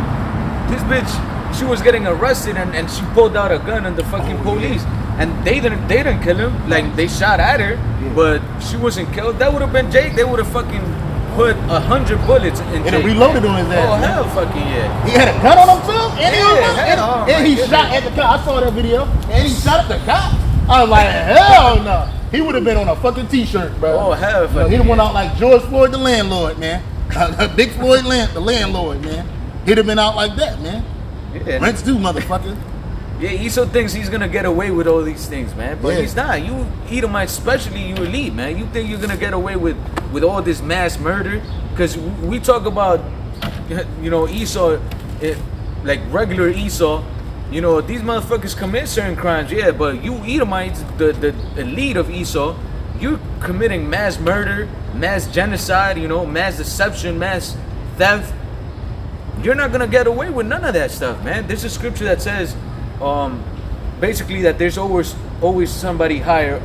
This bitch, she was getting arrested and she pulled out a gun on the fucking police. And they didn't kill him. Like they shot at her, but she wasn't killed. That would have been Jake. They would have fucking put 100 bullets in Jake.
And reloaded on his ass.
Oh hell, fucking yeah.
He had a gun on him too, and he
goodness.
shot at the cop. I saw that video, and he shot at the cop. I was like, hell no. He would have been on a fucking t-shirt, bro.
Oh hell,
No, he'd have went out like George Floyd, the landlord, man. Big Floyd, the landlord, man. He'd have been out like that, man.
Yeah.
Rents due, motherfucker.
Yeah, Esau thinks he's gonna get away with all these things, man. But
Yeah.
he's not. You Edomites, especially you elite, man. You think you're gonna get away with all this mass murder? Because we talk about, you know, Esau, like regular Esau. You know, these motherfuckers commit certain crimes, yeah. But you Edomites, the elite of Esau, you're committing mass murder, mass genocide. You know, mass deception, mass theft. You're not gonna get away with none of that stuff, man. There's a scripture that says. Basically that there's always somebody higher.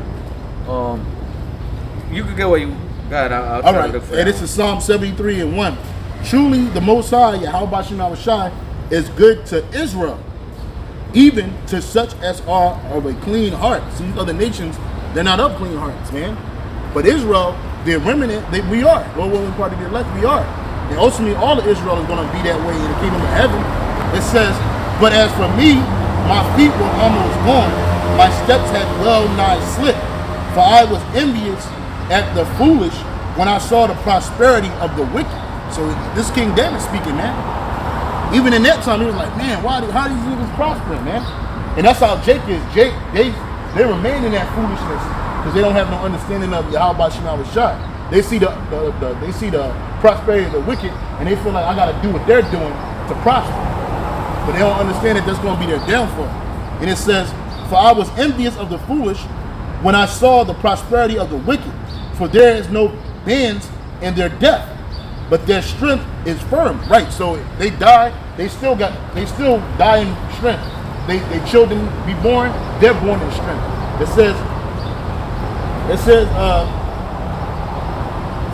You could get what you got. I'll try to look for
and this is Psalm 73:1. Truly the Most High, Yahweh Shai Shai, is good to Israel, even to such as are of a clean heart. See, other nations, they're not of clean hearts, man. But Israel, the remnant, we are. Well, we're part of the elect, we are. And ultimately, all of Israel is going to be that way in the kingdom of heaven. It says, but as for me, my feet were almost gone, my steps had well nigh slipped, for I was envious at the foolish when I saw the prosperity of the wicked. So this King David speaking, man. Even in that time, he was like, man, how these niggas prospering, man? And that's how Jake is. Jake, they remain in that foolishness because they don't have no understanding of Yahweh Shai. They see the prosperity of the wicked, and they feel like I got to do what they're doing to prosper. But they don't understand that that's going to be their downfall. And it says, for I was envious of the foolish when I saw the prosperity of the wicked, for there is no bands in their death, but their strength is firm. Right, so they die, they still die in strength. They children be born, they're born in strength. It says,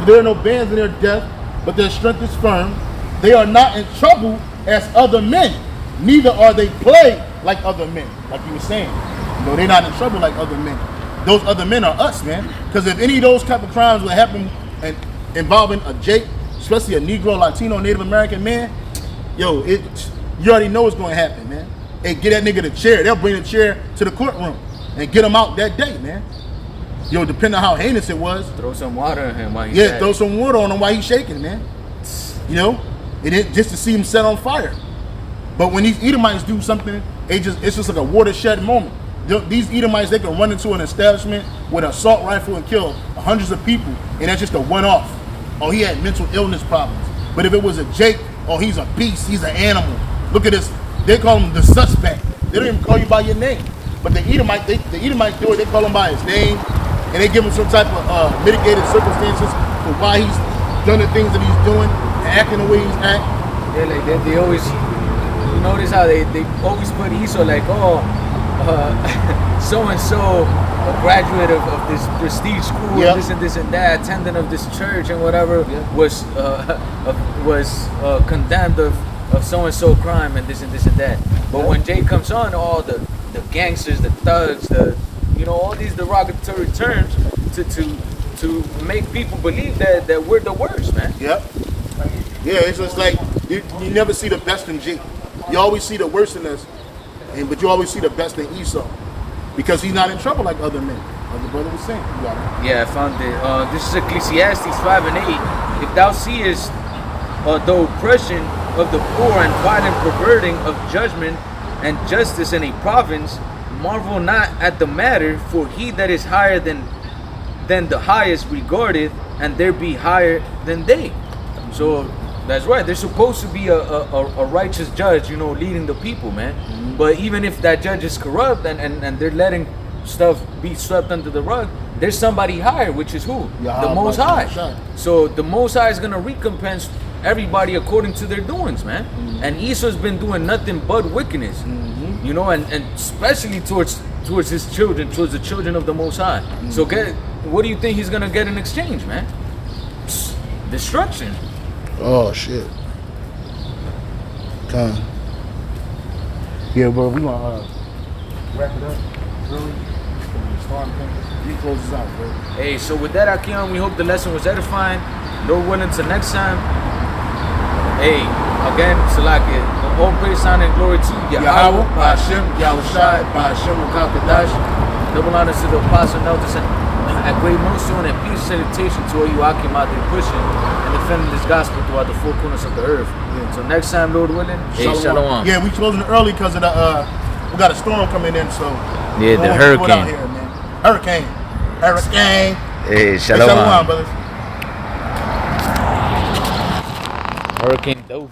for there are no bands in their death, but their strength is firm. They are not in trouble as other men, neither are they plagued like other men. Like you were saying, you know, they're not in trouble like other men. Those other men are us, man. Because if any of those type of crimes would happen and involving a Jake, especially a Negro, Latino, Native American man, yo, you already know what's going to happen, man. Hey, get that nigga the chair. They'll bring the chair to the courtroom and get him out that day, man. Yo, depending on how heinous it was.
Throw some water on him while he's
Yeah, throw some water on him while he's shaking, man. You know, just to see him set on fire. But when these Edomites do something, it's just like a watershed moment. These Edomites, they can run into an establishment with an assault rifle and kill hundreds of people, and that's just a one-off. Oh, he had mental illness problems. But if it was a Jake, oh, he's a beast, he's an animal. Look at this. They call him the suspect. They don't even call you by your name. But the Edomites do it. They call him by his name, and they give him some type of mitigated circumstances for why he's done the things that he's doing and acting the way he's acting.
Yeah, like they always. You notice how they always put Esau like, oh, so-and-so, a graduate of this prestige school,
yep.
and this and that, attendant of this church and whatever, yep. was condemned of so-and-so crime and this and that. But
yep.
when Jay comes on, all the gangsters, the thugs, all these derogatory terms to make people believe that we're the worst, man.
Yep. Yeah, it's just like you never see the best in Jake. You always see the worst in us, but you always see the best in Esau, because he's not in trouble like other men. Like the brother was saying. You got it.
Yeah, I found it. This is Ecclesiastes 5:8. If thou seest the oppression of the poor and violent perverting of judgment, and justice in a province, marvel not at the matter, for he that is higher than the highest regardeth, and there be higher than they. So that's right. There's supposed to be a righteous judge, you know, leading the people, man. But even if that judge is corrupt and they're letting stuff be swept under the rug, there's somebody higher, which is who? The Most High. So the Most High is gonna recompense everybody according to their doings, man. And Esau's been doing nothing but wickedness, you know, and especially towards his children, towards the children of the Most High. So what do you think he's gonna get in exchange, man? Destruction.
Oh shit. Yeah, bro, we gonna wrap it up early. Storm thing. You close this out, bro.
Hey, so with that, Akion, we hope the lesson was edifying. Lord willing, till next time. Hey, again, Salaki, all praise, honor, and glory to Yahweh, Ba'ashem, Yahushai, Ba'ashem, Ukakadash. Double honor to the apostle and elders, and a great millstone and peace salutation to all you Akim out there pushing and defending this gospel throughout the four corners of the earth. So next time, Lord willing, hey, shalom.
Yeah, we closing early because of the we got a storm coming in, so
yeah, the hurricane.
Out here, man. Hurricane.
Hey, shalom.
Hey, shalom, brothers.
Hurricane Dovey.